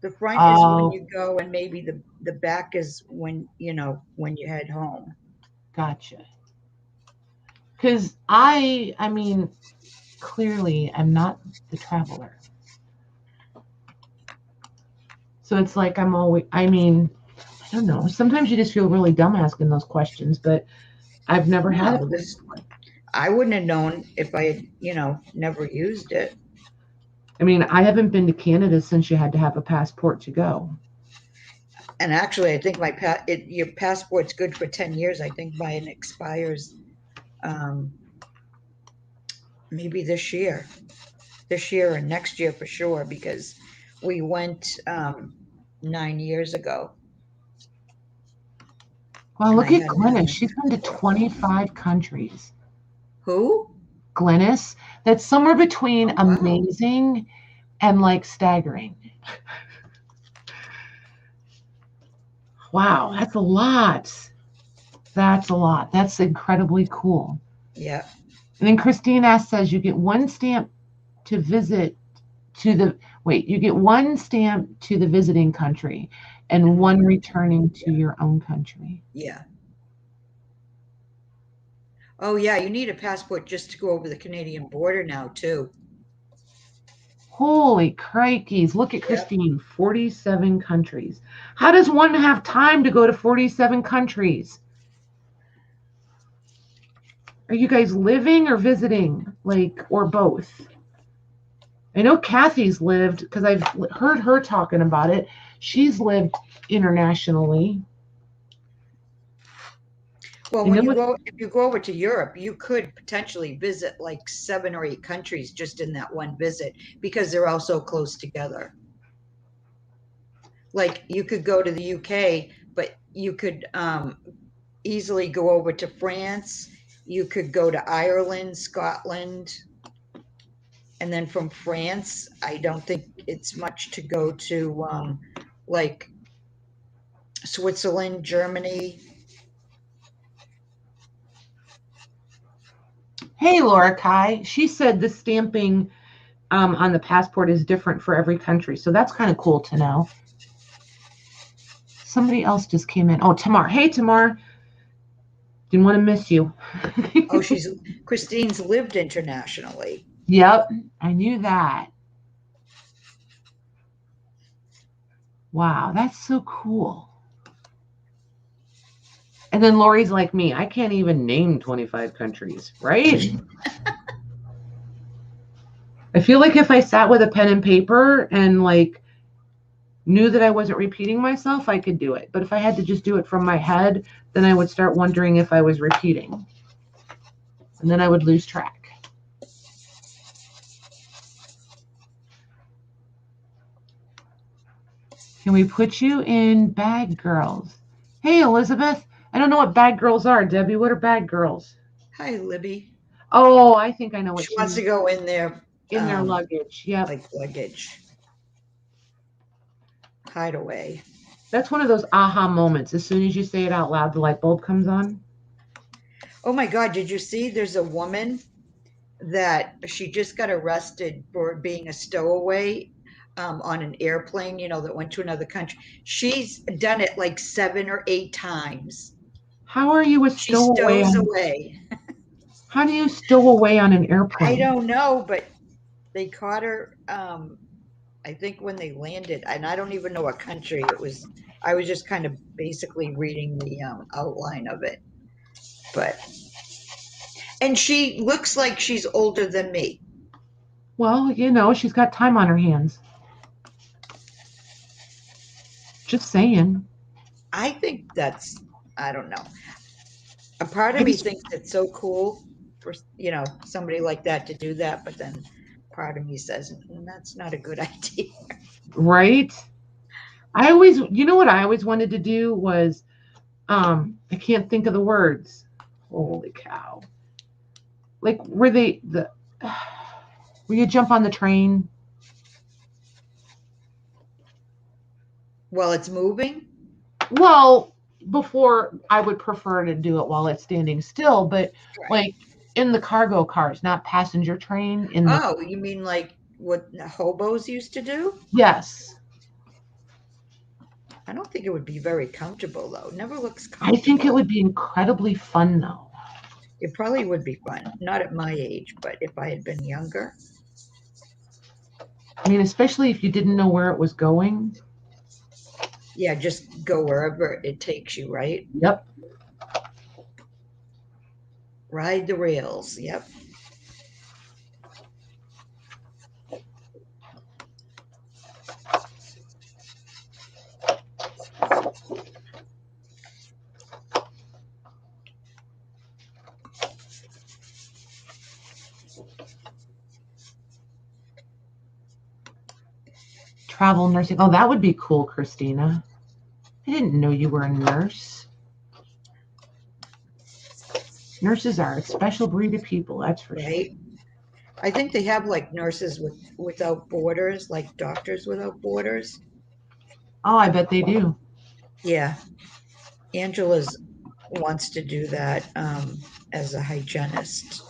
The front is when Oh, you go, and maybe the back is when you head home. gotcha. Because I mean, clearly I'm not the traveler. So it's like I'm always, I mean, I don't know. Sometimes you just feel really dumb asking those questions, but I've never had No, it. I wouldn't have known if I had, never used it. I mean, I haven't been to Canada since you had to have a passport to go. And actually, I think your passport's good for 10 years. I think mine expires um, maybe this year and next year for sure, because we went 9 years ago. Well, And look I at hadn't had Glennis. my She's been to passport. 25 countries. Who? Glennis, that's somewhere between Oh, wow. amazing and like staggering. Wow, that's a lot. That's a lot. That's incredibly cool. Yeah. And then Christine S says you get one stamp to visit to the you get one stamp to the visiting country and And one one returning to Yeah. your own country. Yeah. Oh, yeah. You need a passport just to go over the Canadian border now, too. Holy crikeys. Look at Yep. Christine, 47 countries. How does one have time to go to 47 countries? Are you guys living or visiting? Like, or both? I know Kathy's lived because I've heard her talking about it. She's lived internationally. Well, I know it, if you go over to Europe, you could potentially visit like 7 or 8 countries just in that one visit because they're all so close together. Like you could go to the UK, but you could easily go over to France. You could go to Ireland, Scotland, and then from France, I don't think it's much to go to like Switzerland, Germany. hey, Laura Kai, she said the stamping on the passport is different for every country. So that's kind of cool to know. Somebody else just came in. Oh, Tamar. Hey, Tamar. Didn't want to miss you. Oh, Christine's lived internationally. Yep, I knew that. Wow, that's so cool. And then Lori's like me. I can't even name 25 countries, right? I feel like if I sat with a pen and paper and like knew that I wasn't repeating myself, I could do it. But if I had to just do it from my head, then I would start wondering if I was repeating. And then I would lose track. Can we put you in bad girls? Hey, Elizabeth. I don't know what bad girls are. Debbie, what are bad girls? Hi, Libby. Oh, I think I know what She she wants to means. go in there, In their luggage. Yep. like luggage, hideaway. That's one of those aha moments. As soon as you say it out loud, the light bulb comes on. Oh my God, did you see there's a woman that she just got arrested for being a stowaway on an airplane, that went to another country. She's done it like 7 or 8 times. How are you a She stowaway stows on? away. How do you stow away on an I airplane? don't know, but they caught her, I think when they landed, and I don't even know what country it was. I was just kind of basically reading the outline of it. But, and she looks like she's older than me. Well, she's got time on her hands. Just saying. I think that's, I don't know. A part I of me just thinks it's so cool for, somebody like that to do that, but then part of me says, that's not a good idea. right. I always, what I always wanted to do was, I can't think of the words. Holy cow! Like where you jump on the train. Well, it's moving. Well, before I would prefer to do it while it's standing still, but Right. like in the cargo cars, not passenger train. In the Oh, you mean like what hobos used to do? Yes, I don't think it would be very comfortable though. It never looks I think it comfortable. would be incredibly fun though. It probably would be fun. Not at my age, but if I had been younger. I mean, especially if you didn't know where it was going. Yeah, just go wherever it takes you, right? Yep. Ride the rails. Yep. Travel nursing. Oh, that would be cool, Christina. I didn't know you were a nurse. Nurses are a special breed of people, that's for sure. Right. I think they have like nurses without borders, like Doctors Without Borders. Oh, I bet they do. Yeah, Angela's wants to do that as a hygienist.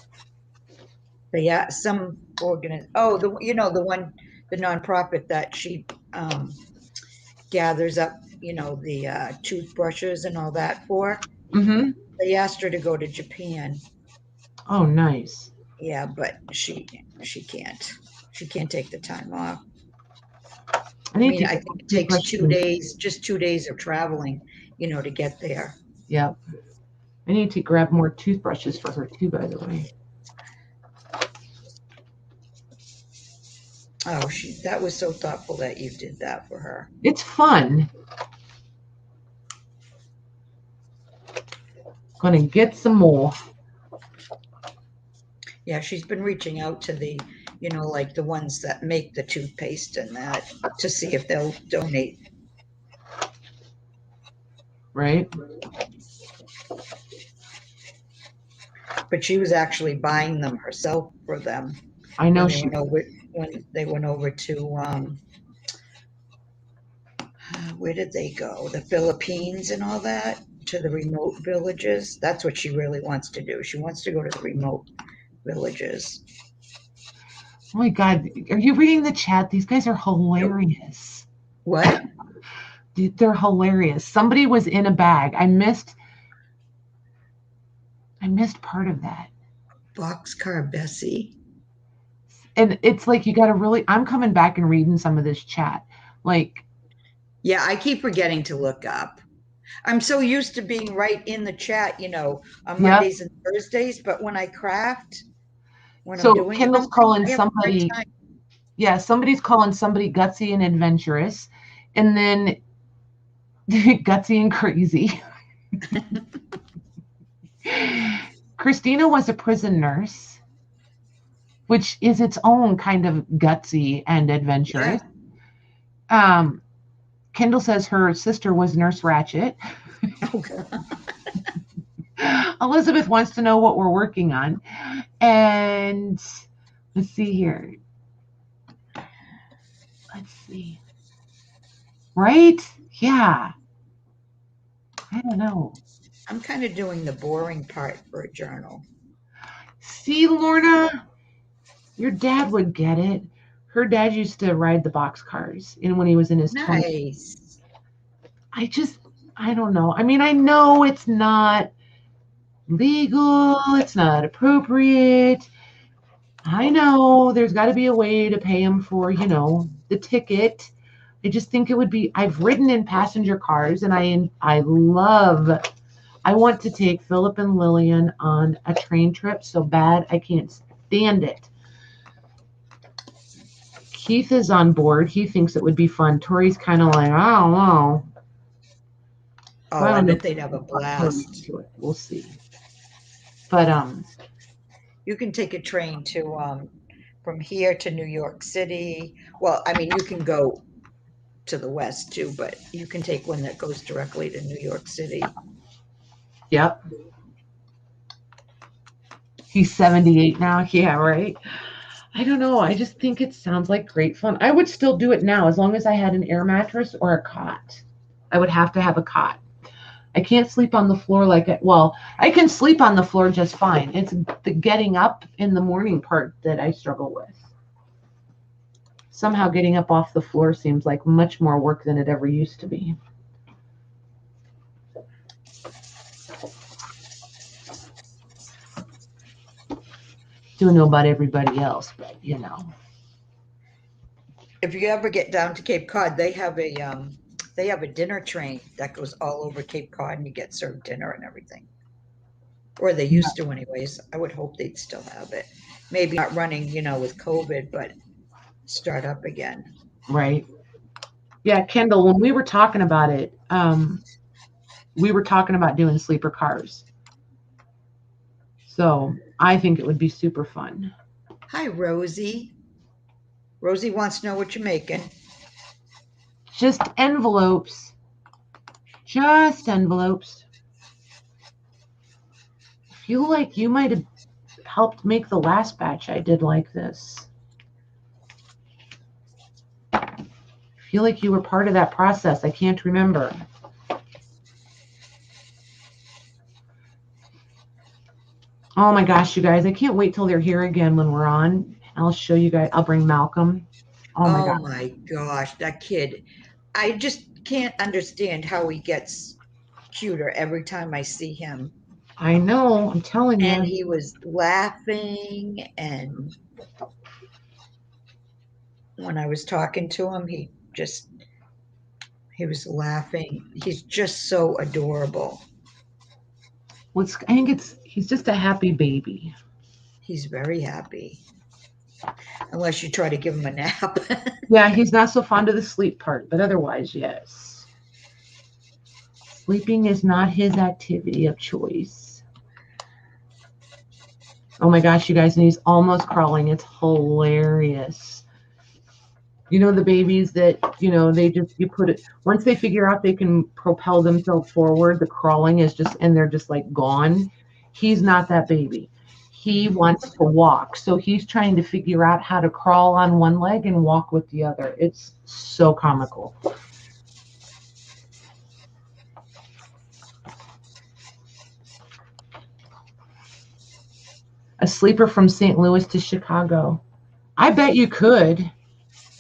But yeah, some the one, the nonprofit that she gathers up, the toothbrushes and all that for. Mm-hmm. They asked her to go to Japan. Oh, nice. Yeah, but she can't. She can't take the time off. I I need mean, to I get think it takes toothbrushes. 2 days, just 2 days of traveling, to get there. Yep. I need to grab more toothbrushes for her too, by the way. Oh, that was so thoughtful that you did that for her. It's fun. Gonna get some more. Yeah, she's been reaching out to the, like the ones that make the toothpaste and that to see if they'll donate. Right? But she was actually buying them herself for them I know when they she. went over to where did they go? The Philippines and all that, to the remote villages. That's what she really wants to do. She wants to go to the remote villages. Oh my God. Are you reading the chat? These guys are hilarious. What? They're hilarious. Somebody was in a bag. I missed part of that. Boxcar Bessie. And it's like you got to really. I'm coming back and reading some of this chat. Like, Yeah, I keep forgetting to look up. I'm so used to being right in the chat, on yep. Mondays and Thursdays, but when I craft, when I'm So doing Kendall's something, calling I have a hard somebody. time. Yeah, somebody's calling somebody gutsy and adventurous, and then gutsy and crazy. Christina was a prison nurse, which is its own kind of gutsy and adventurous. Yeah. Um, Kendall says her sister was Nurse Ratchet. Oh, God. Elizabeth wants to know what we're working on. And let's see here. Let's see. Right? Yeah. I don't know. I'm kind of doing the boring part for a journal. See, Lorna, your dad would get it. Her dad used to ride the box cars, and when he was in his 20s. Nice. I don't know. I mean, I know it's not legal, it's not appropriate. I know there's got to be a way to pay him for, the ticket. I just think it would be. I've ridden in passenger cars, and I want to take Philip and Lillian on a train trip so bad I can't stand it. Keith is on board. He thinks it would be fun. Tori's kind of like, I don't know. Oh, I bet they'd have a blast. We'll see. But you can take a train to from here to New York City. Well, I mean, you can go to the west too, but you can take one that goes directly to New York City. Yep. He's 78 now. Yeah, right. I don't know. I just think it sounds like great fun. I would still do it now as long as I had an air mattress or a cot. I would have to have a cot. I can't sleep on the floor I can sleep on the floor just fine. It's the getting up in the morning part that I struggle with. Somehow getting up off the floor seems like much more work than it ever used to be. Don't know about everybody else, but If you ever get down to Cape Cod, they have a dinner train that goes all over Cape Cod, and you get served dinner and everything. Or they used to, anyways. I would hope they'd still have it. Maybe not running, with COVID, but start up again. Right. Yeah, Kendall, when we were talking about it, we were talking about doing sleeper cars. So I think it would be super fun. Hi, Rosie. Rosie wants to know what you're making. Just envelopes. Just envelopes. I feel like you might have helped make the last batch I did like this. I feel like you were part of that process. I can't remember. Oh my gosh, you guys. I can't wait till they're here again when we're on. I'll show you guys. I'll bring Malcolm. Oh my gosh, that kid. I just can't understand how he gets cuter every time I see him. I know, I'm telling you. And he was laughing, and when I was talking to him, he was laughing. He's just so adorable. I think he's just a happy baby. He's very happy. Unless you try to give him a nap. Yeah, he's not so fond of the sleep part, but otherwise, yes. Sleeping is not his activity of choice. Oh my gosh, you guys, and he's almost crawling. It's hilarious. The babies that, you put it, once they figure out they can propel themselves forward, the crawling is and they're just like gone. He's not that baby. He wants to walk. So he's trying to figure out how to crawl on one leg and walk with the other. It's so comical. A sleeper from St. Louis to Chicago. I bet you could.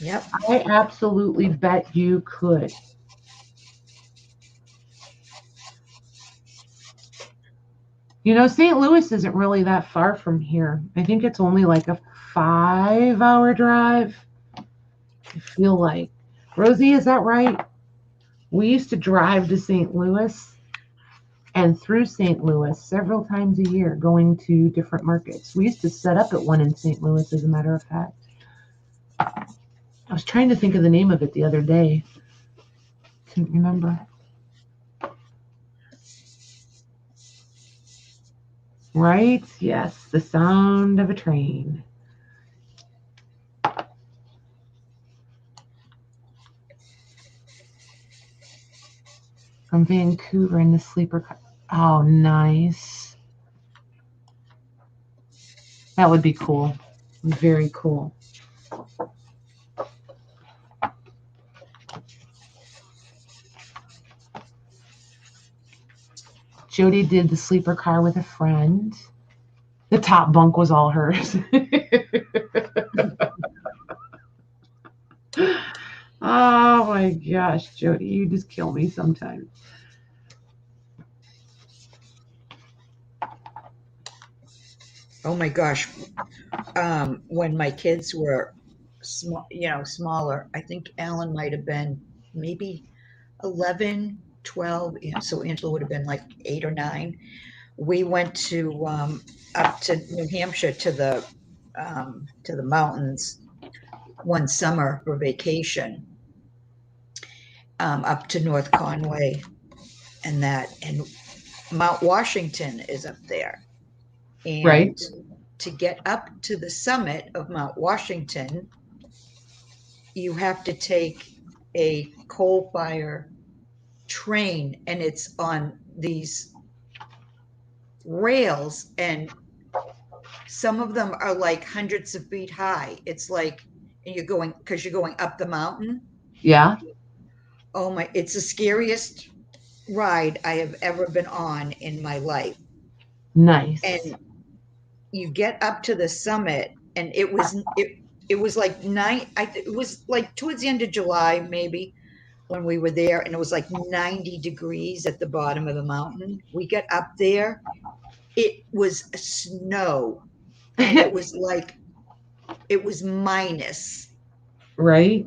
Yep. I absolutely bet you could. St. Louis isn't really that far from here. I think it's only like a 5-hour drive. I feel like. Rosie, is that right? We used to drive to St. Louis and through St. Louis several times a year going to different markets. We used to set up at one in St. Louis, as a matter of fact. I was trying to think of the name of it the other day. Couldn't remember. Right? Yes, the sound of a train. From Vancouver in the sleeper car. Oh, nice. That would be cool. Very cool. Jody did the sleeper car with a friend. The top bunk was all hers. Oh my gosh, Jody, you just kill me sometimes. Oh my gosh. When my kids were smaller, I think Alan might have been maybe 11, 12. So Angela would have been like 8 or 9. We went up to New Hampshire to the mountains one summer for vacation, up to North Conway and Mount Washington is up there. Right. And to get up to the summit of Mount Washington, you have to take a coal fire train, and it's on these rails, and some of them are like hundreds of feet high. It's like, and you're going up the mountain. Yeah. Oh my, it's the scariest ride I have ever been on in my life. Nice. And you get up to the summit, and it was like it was like towards the end of July, maybe, when we were there, and it was like 90 degrees at the bottom of the mountain. We get up there, it was snow, and it was minus. Right.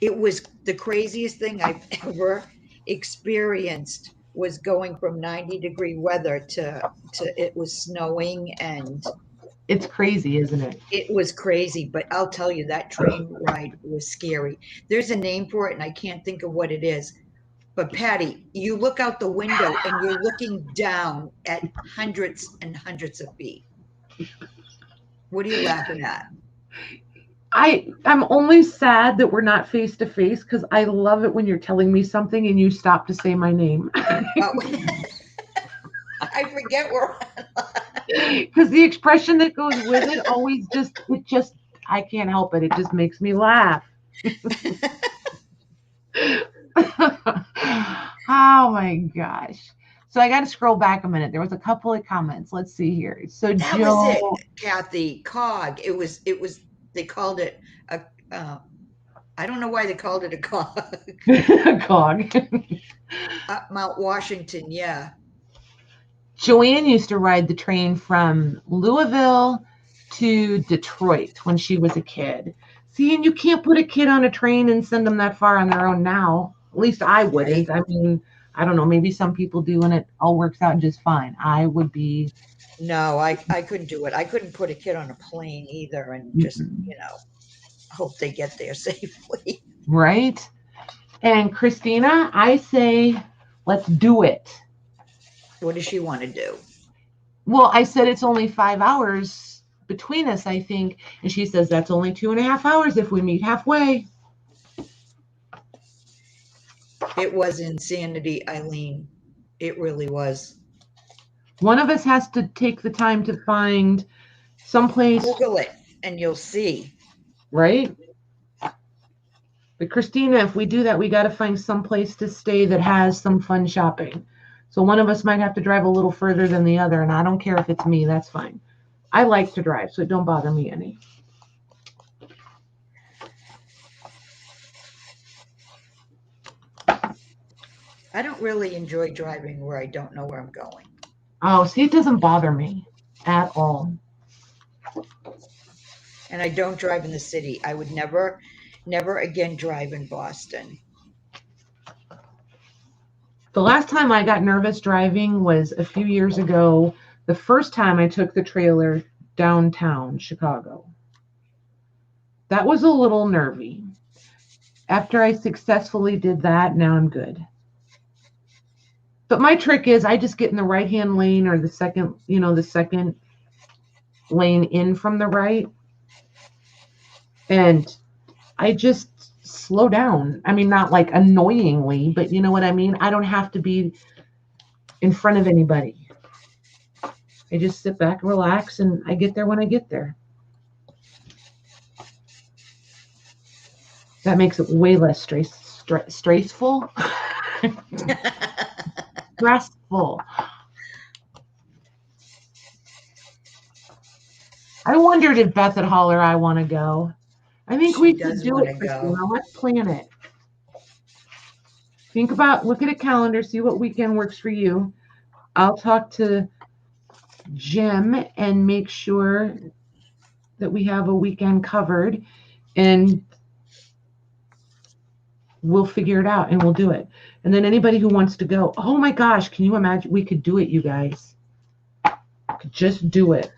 It was the craziest thing I've ever experienced, was going from 90-degree weather to it was snowing, and it's crazy, isn't it? it was crazy. But I'll tell you, that train ride was scary. There's a name for it, and I can't think of what it is. But Patty, you look out the window and you're looking down at hundreds and hundreds of feet. What are you laughing at? I'm only sad that we're not face to face, because I love it when you're telling me something and you stop to say my name. Oh, I forget where. Because the expression that goes with it always I can't help it. It just makes me laugh. Oh my gosh. So I got to scroll back a minute. There was a couple of comments. Let's see here. So That Jill, was it, Kathy. COG. It was. They called it a. I don't know why they called it a COG. COG. Mount Washington. Yeah. Joanne used to ride the train from Louisville to Detroit when she was a kid. See, and you can't put a kid on a train and send them that far on their own now. At least I wouldn't. Right. I mean, I don't know. Maybe some people do, and it all works out just fine. I would be. No, I couldn't do it. I couldn't put a kid on a plane either, and just hope they get there safely. Right. And Christina, I say, let's do it. What does she want to do? Well, I said it's only 5 hours between us, I think. And she says that's only 2.5 hours if we meet halfway. It was insanity, Eileen. It really was. One of us has to take the time to find someplace. Google it and you'll see. Right? But Christina, if we do that, we got to find someplace to stay that has some fun shopping. So one of us might have to drive a little further than the other, and I don't care if it's me. That's fine. I like to drive, so it don't bother me any. I don't really enjoy driving where I don't know where I'm going. Oh, see, it doesn't bother me at all. And I don't drive in the city. I would never again drive in Boston. The last time I got nervous driving was a few years ago, the first time I took the trailer downtown Chicago. That was a little nervy. After I successfully did that, now I'm good. But my trick is I just get in the right-hand lane, or the second lane in from the right. And I just slow down. I mean, not like annoyingly, but you know what I mean? I don't have to be in front of anybody. I just sit back and relax, and I get there when I get there. That makes it way less stressful. Stressful. I wondered if Beth at Hall or I want to go. I think She we could does do want it, to Christina. go. Let's plan it. Look at a calendar, see what weekend works for you. I'll talk to Jim and make sure that we have a weekend covered, and we'll figure it out and we'll do it. And then anybody who wants to go, oh my gosh, can you imagine? We could do it, you guys. Could just do it.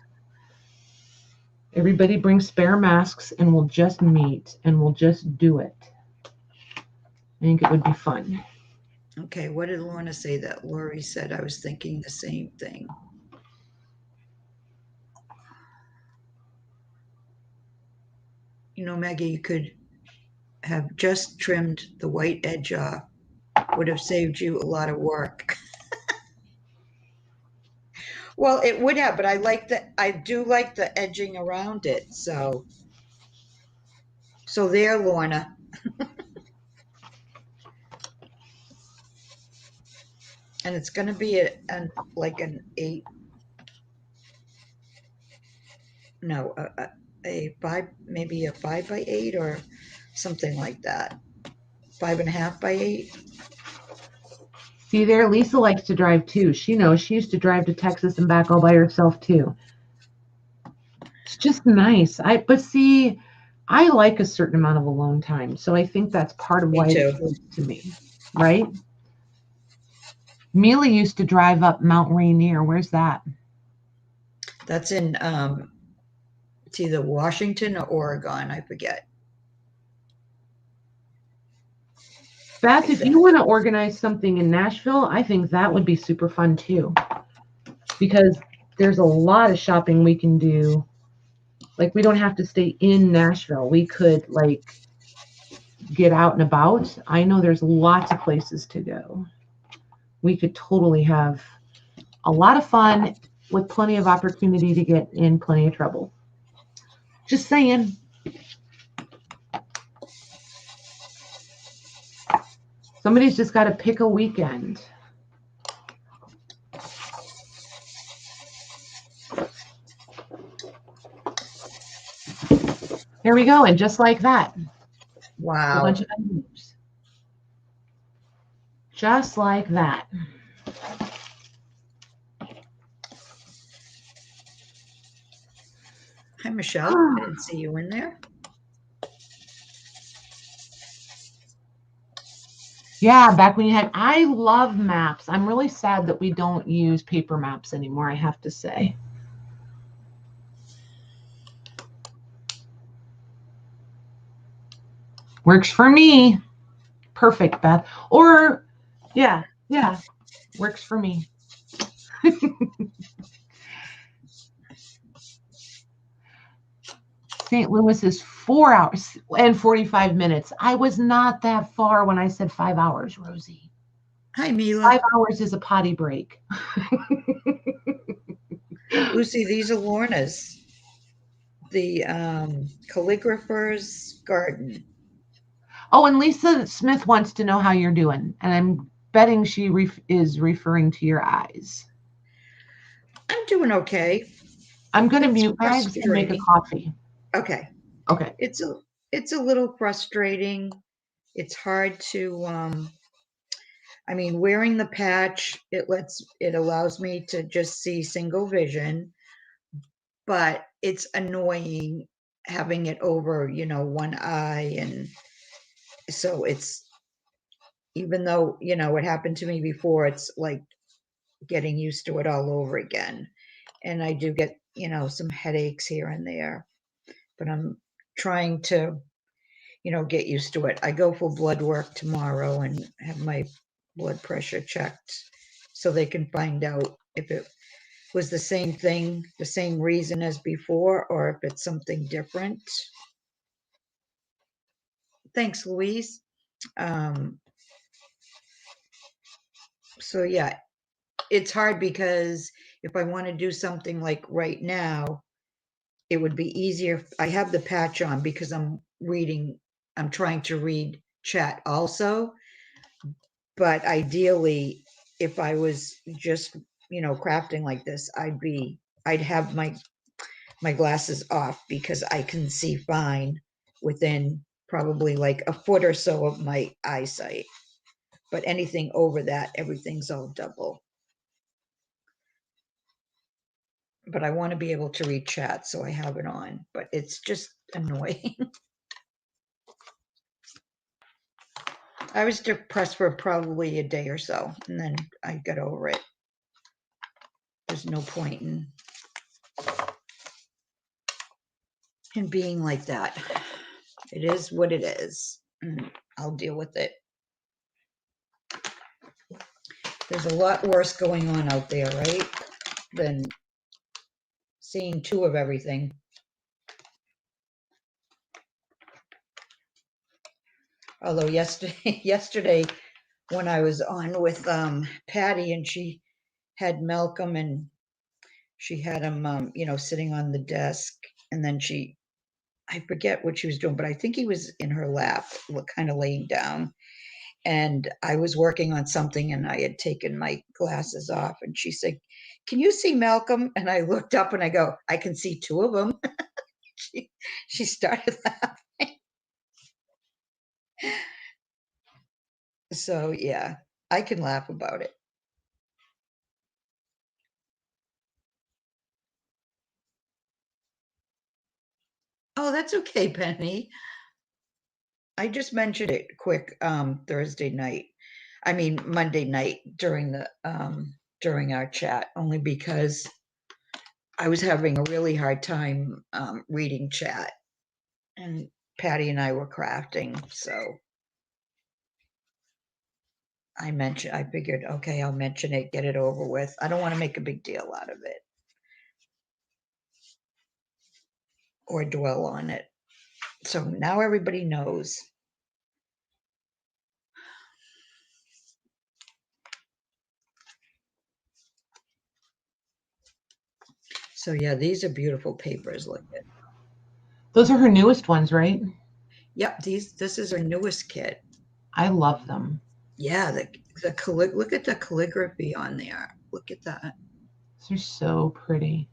Everybody bring spare masks and we'll just meet and we'll just do it. I think it would be fun. Okay, what did Lorna say that Lori said? I was thinking the same thing. You know, Maggie, you could have just trimmed the white edge off. Would have saved you a lot of work. Well, it would have, but I do like the edging around it. So there, Lorna. And it's going to be like an 8, no, a 5, maybe a 5 by 8 or something like that. 5.5 by 8. See there, Lisa likes to drive too. She knows she used to drive to Texas and back all by herself too. It's just nice. But see, I like a certain amount of alone time. So I think that's part of Me why it too. appeals to me. Right? Mealy used to drive up Mount Rainier. Where's that? That's in it's either Washington or Oregon, I forget. Beth, if you want to organize something in Nashville, I think that would be super fun too. Because there's a lot of shopping we can do. Like, we don't have to stay in Nashville. We could, like, get out and about. I know there's lots of places to go. We could totally have a lot of fun with plenty of opportunity to get in plenty of trouble. Just saying. Somebody's just got to pick a weekend. There we go. And just like that. Wow. A bunch of envelopes. Just like that. Hi, Michelle. I didn't see you in there. Yeah, back when you had, I love maps. I'm really sad that we don't use paper maps anymore, I have to say. Works for me. Perfect, Beth. Or, yeah, works for me. St. Louis is 4 hours and 45 minutes. I was not that far when I said 5 hours, Rosie. Hi, Mila. 5 hours is a potty break. Lucy, these are Lorna's. The calligrapher's garden. Oh, and Lisa Smith wants to know how you're doing. And I'm betting she is referring to your eyes. I'm doing okay. I'm going to mute Mags and make a coffee. Okay. Okay. It's a little frustrating. It's hard to I mean, wearing the patch, it allows me to just see single vision, but it's annoying having it over, one eye. And so it's, even though, it happened to me before, it's like getting used to it all over again. And I do get, some headaches here and there, but I'm trying to, get used to it. I go for blood work tomorrow and have my blood pressure checked so they can find out if it was the same thing, the same reason as before, or if it's something different. Thanks, Louise. So yeah, it's hard because if I want to do something like right now, it would be easier. I have the patch on because I'm trying to read chat also. But ideally, if I was just, crafting like this, I'd have my glasses off because I can see fine within probably like a foot or so of my eyesight. But anything over that, everything's all double. But I want to be able to read chat, so I have it on, but it's just annoying. I was depressed for probably a day or so, and then I got over it. There's no point in being like that. It is what it is, and I'll deal with it. There's a lot worse going on out there, right? Than seeing two of everything. Although yesterday when I was on with Patty, and she had Malcolm, and she had him, sitting on the desk, and then I forget what she was doing, but I think he was in her lap, kind of laying down. And I was working on something, and I had taken my glasses off, and she said, "Can you see Malcolm?" And I looked up and I go, "I can see two of them." she started laughing. So yeah, I can laugh about it. Oh, that's okay, Penny. I just mentioned it quick Monday night during our chat, only because I was having a really hard time reading chat, and Patty and I were crafting, so I figured, okay, I'll mention it, get it over with. I don't want to make a big deal out of it or dwell on it. So now everybody knows. So yeah, these are beautiful papers. Look at. Those are her newest ones, right? Yep, this is her newest kit. I love them. Yeah, look at the calligraphy on there. Look at that. They're so pretty.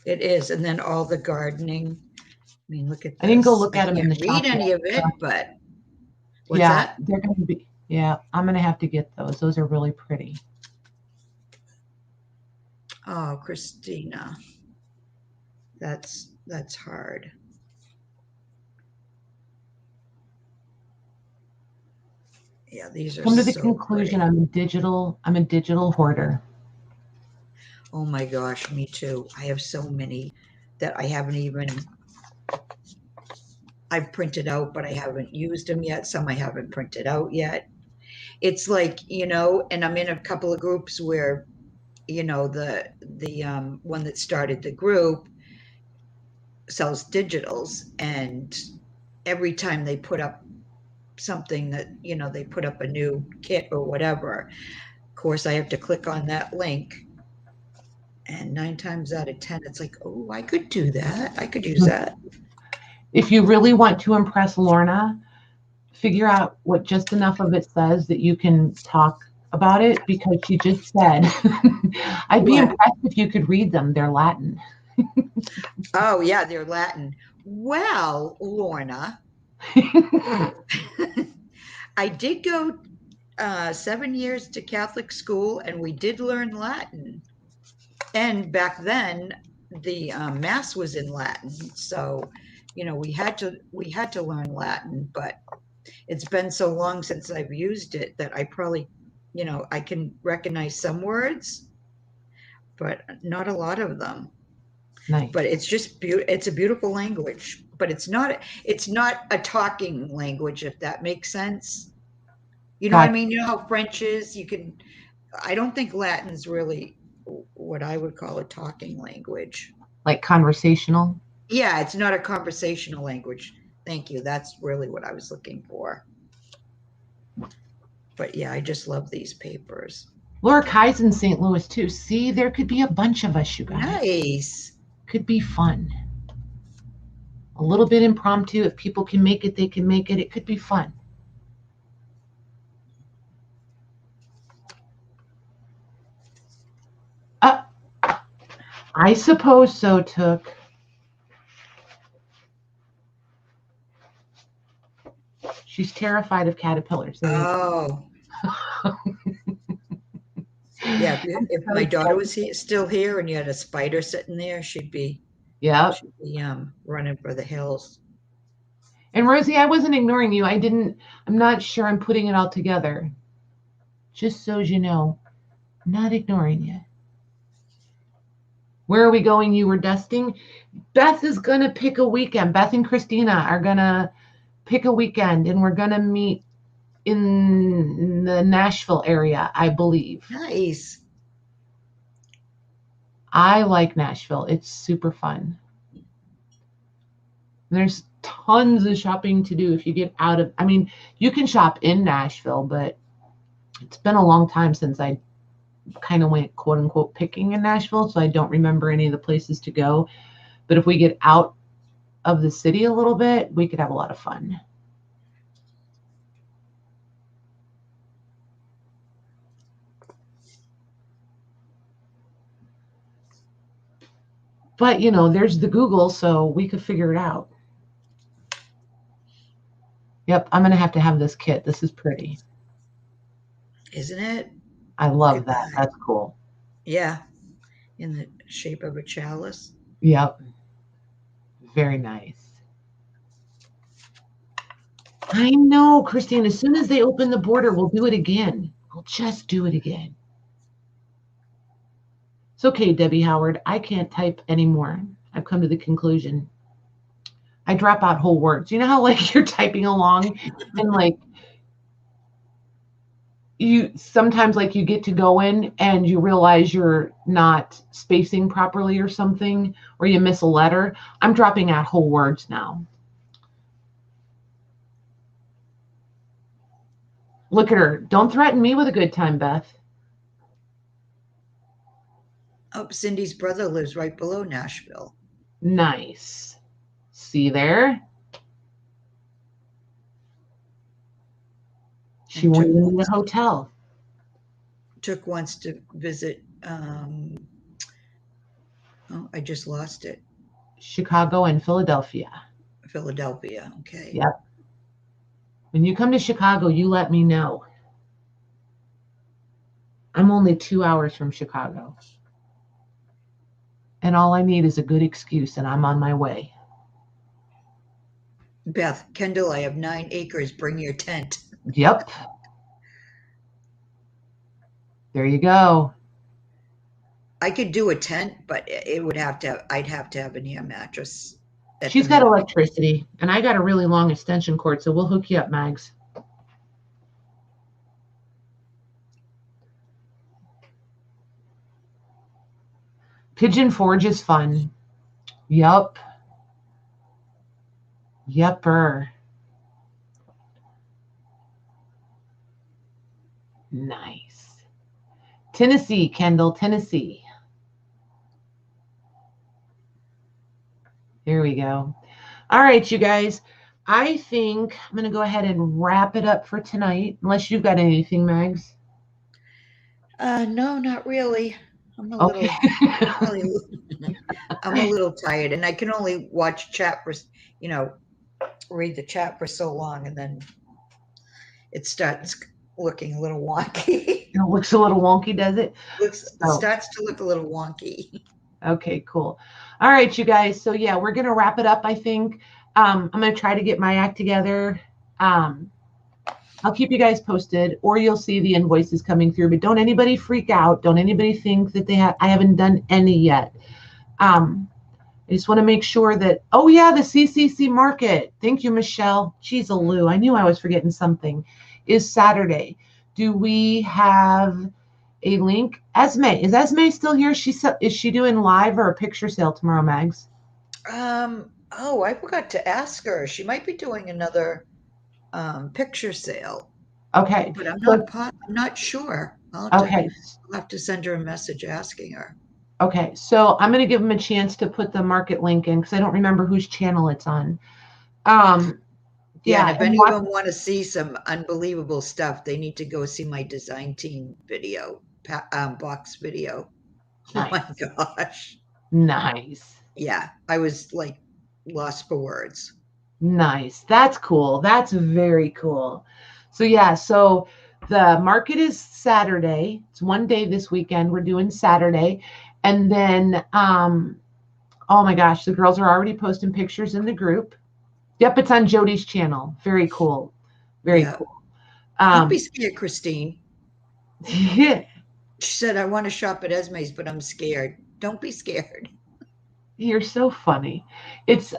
It is, and then all the gardening. I mean, look at this. I didn't go look at them in the shop. I can't read any of it, but what's yeah, that? they're going to be. Yeah, I'm going to have to get those. Those are really pretty. Oh, Christina, that's hard. Yeah, these are Come to the so conclusion, pretty. I'm a digital hoarder. Oh my gosh, me too. I have so many that I haven't even. I've printed out, but I haven't used them yet. Some I haven't printed out yet. It's like, and I'm in a couple of groups where, the one that started the group sells digitals, and every time they put up something that, they put up a new kit or whatever, of course I have to click on that link, and 9 times out of 10 it's like, oh, I could do that, I could use that. If you really want to impress Lorna, figure out what just enough of it says that you can talk about it, because she just said I'd be impressed if you could read them. They're Latin. Oh yeah, they're Latin. Well, Lorna, I did go 7 years to Catholic school, and we did learn Latin. And back then, the mass was in Latin, so we had to learn Latin. But it's been so long since I've used it that I probably, I can recognize some words, but not a lot of them. Nice. But it's just it's a beautiful language, but it's not a talking language, if that makes sense. You know what I mean? You know how French is, I don't think Latin's really what I would call a talking language. Like conversational? Yeah, it's not a conversational language. Thank you. That's really what I was looking for. But yeah, I just love these papers. Laura Kai's in St. Louis too. See, there could be a bunch of us, you guys. Nice. Could be fun. A little bit impromptu. If people can make it, they can make it. It could be fun. I suppose so, Took. She's terrified of caterpillars. There you Oh, go. yeah. If So my daughter excited. was still here and you had a spider sitting there, Yep. she'd be running for the hills. And Rosie, I wasn't ignoring you. I'm not sure I'm putting it all together. Just so you know, I'm not ignoring you. Where are we going? You were dusting. Beth is going to pick a weekend. Beth and Christina are going to pick a weekend, and we're going to meet in the Nashville area, I believe. Nice. I like Nashville. It's super fun. There's tons of shopping to do if you get out of, I mean, you can shop in Nashville, but it's been a long time since I kind of went quote unquote picking in Nashville, so I don't remember any of the places to go. But if we get out of the city a little bit, we could have a lot of fun. But, you know, there's the Google, so we could figure it out. Yep, I'm going to have this kit. This is pretty. Isn't it? I love that. That's cool. Yeah. In the shape of a chalice. Yep. Very nice. I know, Christine. As soon as they open the border, we'll do it again. We'll just do it again. It's okay, Debbie Howard. I can't type anymore. I've come to the conclusion. I drop out whole words. You know how like you're typing along and like you sometimes like you get to go in and you realize you're not spacing properly or something, or you miss a letter. I'm dropping out whole words now. Look at her. Don't threaten me with a good time, Beth. Oh, Cindy's brother lives right below Nashville. Nice. See there? She won't even need a hotel. Took once to visit. Oh, I just lost it. Chicago and Philadelphia. Philadelphia. Okay. Yep. When you come to Chicago, you let me know. I'm only 2 hours from Chicago. And all I need is a good excuse, and I'm on my way. Beth, Kendall, I have 9 acres. Bring your tent. Yep. There you go. I could do a tent, but it would have to. I'd have to have an air mattress. She's got electricity, and I got a really long extension cord, so we'll hook you up, Mags. Pigeon Forge is fun. Yup. Yupper. Nice. Tennessee, Kendall, Tennessee. There we go. All right, you guys. I think I'm going to go ahead and wrap it up for tonight, unless you've got anything, Mags. No, not really. I'm a little, I'm a little tired, and I can only watch chat for, read the chat for so long, and then it starts looking a little wonky. It looks a little wonky, does it? Starts to look a little wonky. Okay, cool. All right, you guys. So yeah, we're gonna wrap it up. I think I'm gonna try to get my act together. I'll keep you guys posted, or you'll see the invoices coming through. But don't anybody freak out. Don't anybody think that I haven't done any yet. I just want to make sure that. Oh yeah, the CCC market. Thank you, Michelle. Jeez, Lou. I knew I was forgetting something. Is Saturday. Do we have a link? Is Esme still here? Is she doing live or a picture sale tomorrow, Mags? Oh, I forgot to ask her. She might be doing another picture sale. Okay. But I'm not sure. I'll have to send her a message asking her. Okay. So I'm going to give them a chance to put the market link in because I don't remember whose channel it's on. Yeah, and if anyone want to see some unbelievable stuff, they need to go see my design team video, box video. Nice. Oh my gosh. Nice. Yeah, I was like lost for words. Nice. That's cool. That's very cool. So yeah, so the market is Saturday. It's one day this weekend. We're doing Saturday. And then oh my gosh, the girls are already posting pictures in the group. Yep, it's on Jody's channel. Very cool. Very Yeah. cool. Don't be scared, Christine. Yeah, She said, I want to shop at Esme's, but I'm scared. Don't be scared. you're so funny. It's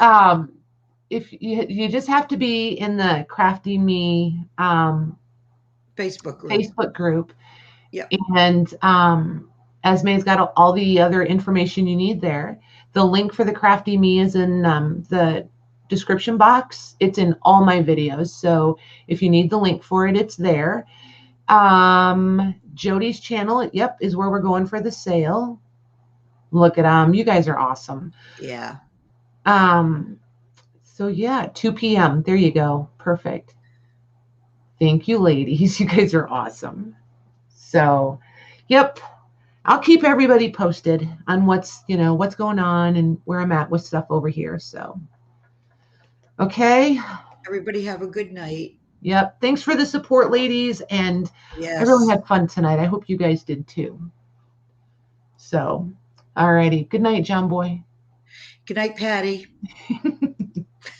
if you just have to be in the Crafty Me Facebook group. Facebook group. Yep. And Esme's got all the other information you need there. The link for the Crafty Me is in the description box. It's in all my videos. So if you need the link for it, it's there. Jody's channel, yep, is where we're going for the sale. Look at you guys are awesome. Yeah. So yeah, 2 p.m. There you go. Perfect. Thank you, ladies. You guys are awesome. So, yep. I'll keep everybody posted on what's going on and where I'm at with stuff over here. So, okay. Everybody have a good night. Yep. Thanks for the support, ladies. And Yes. I really had fun tonight. I hope you guys did too. So, all righty. Good night, John Boy. Good night, Patty.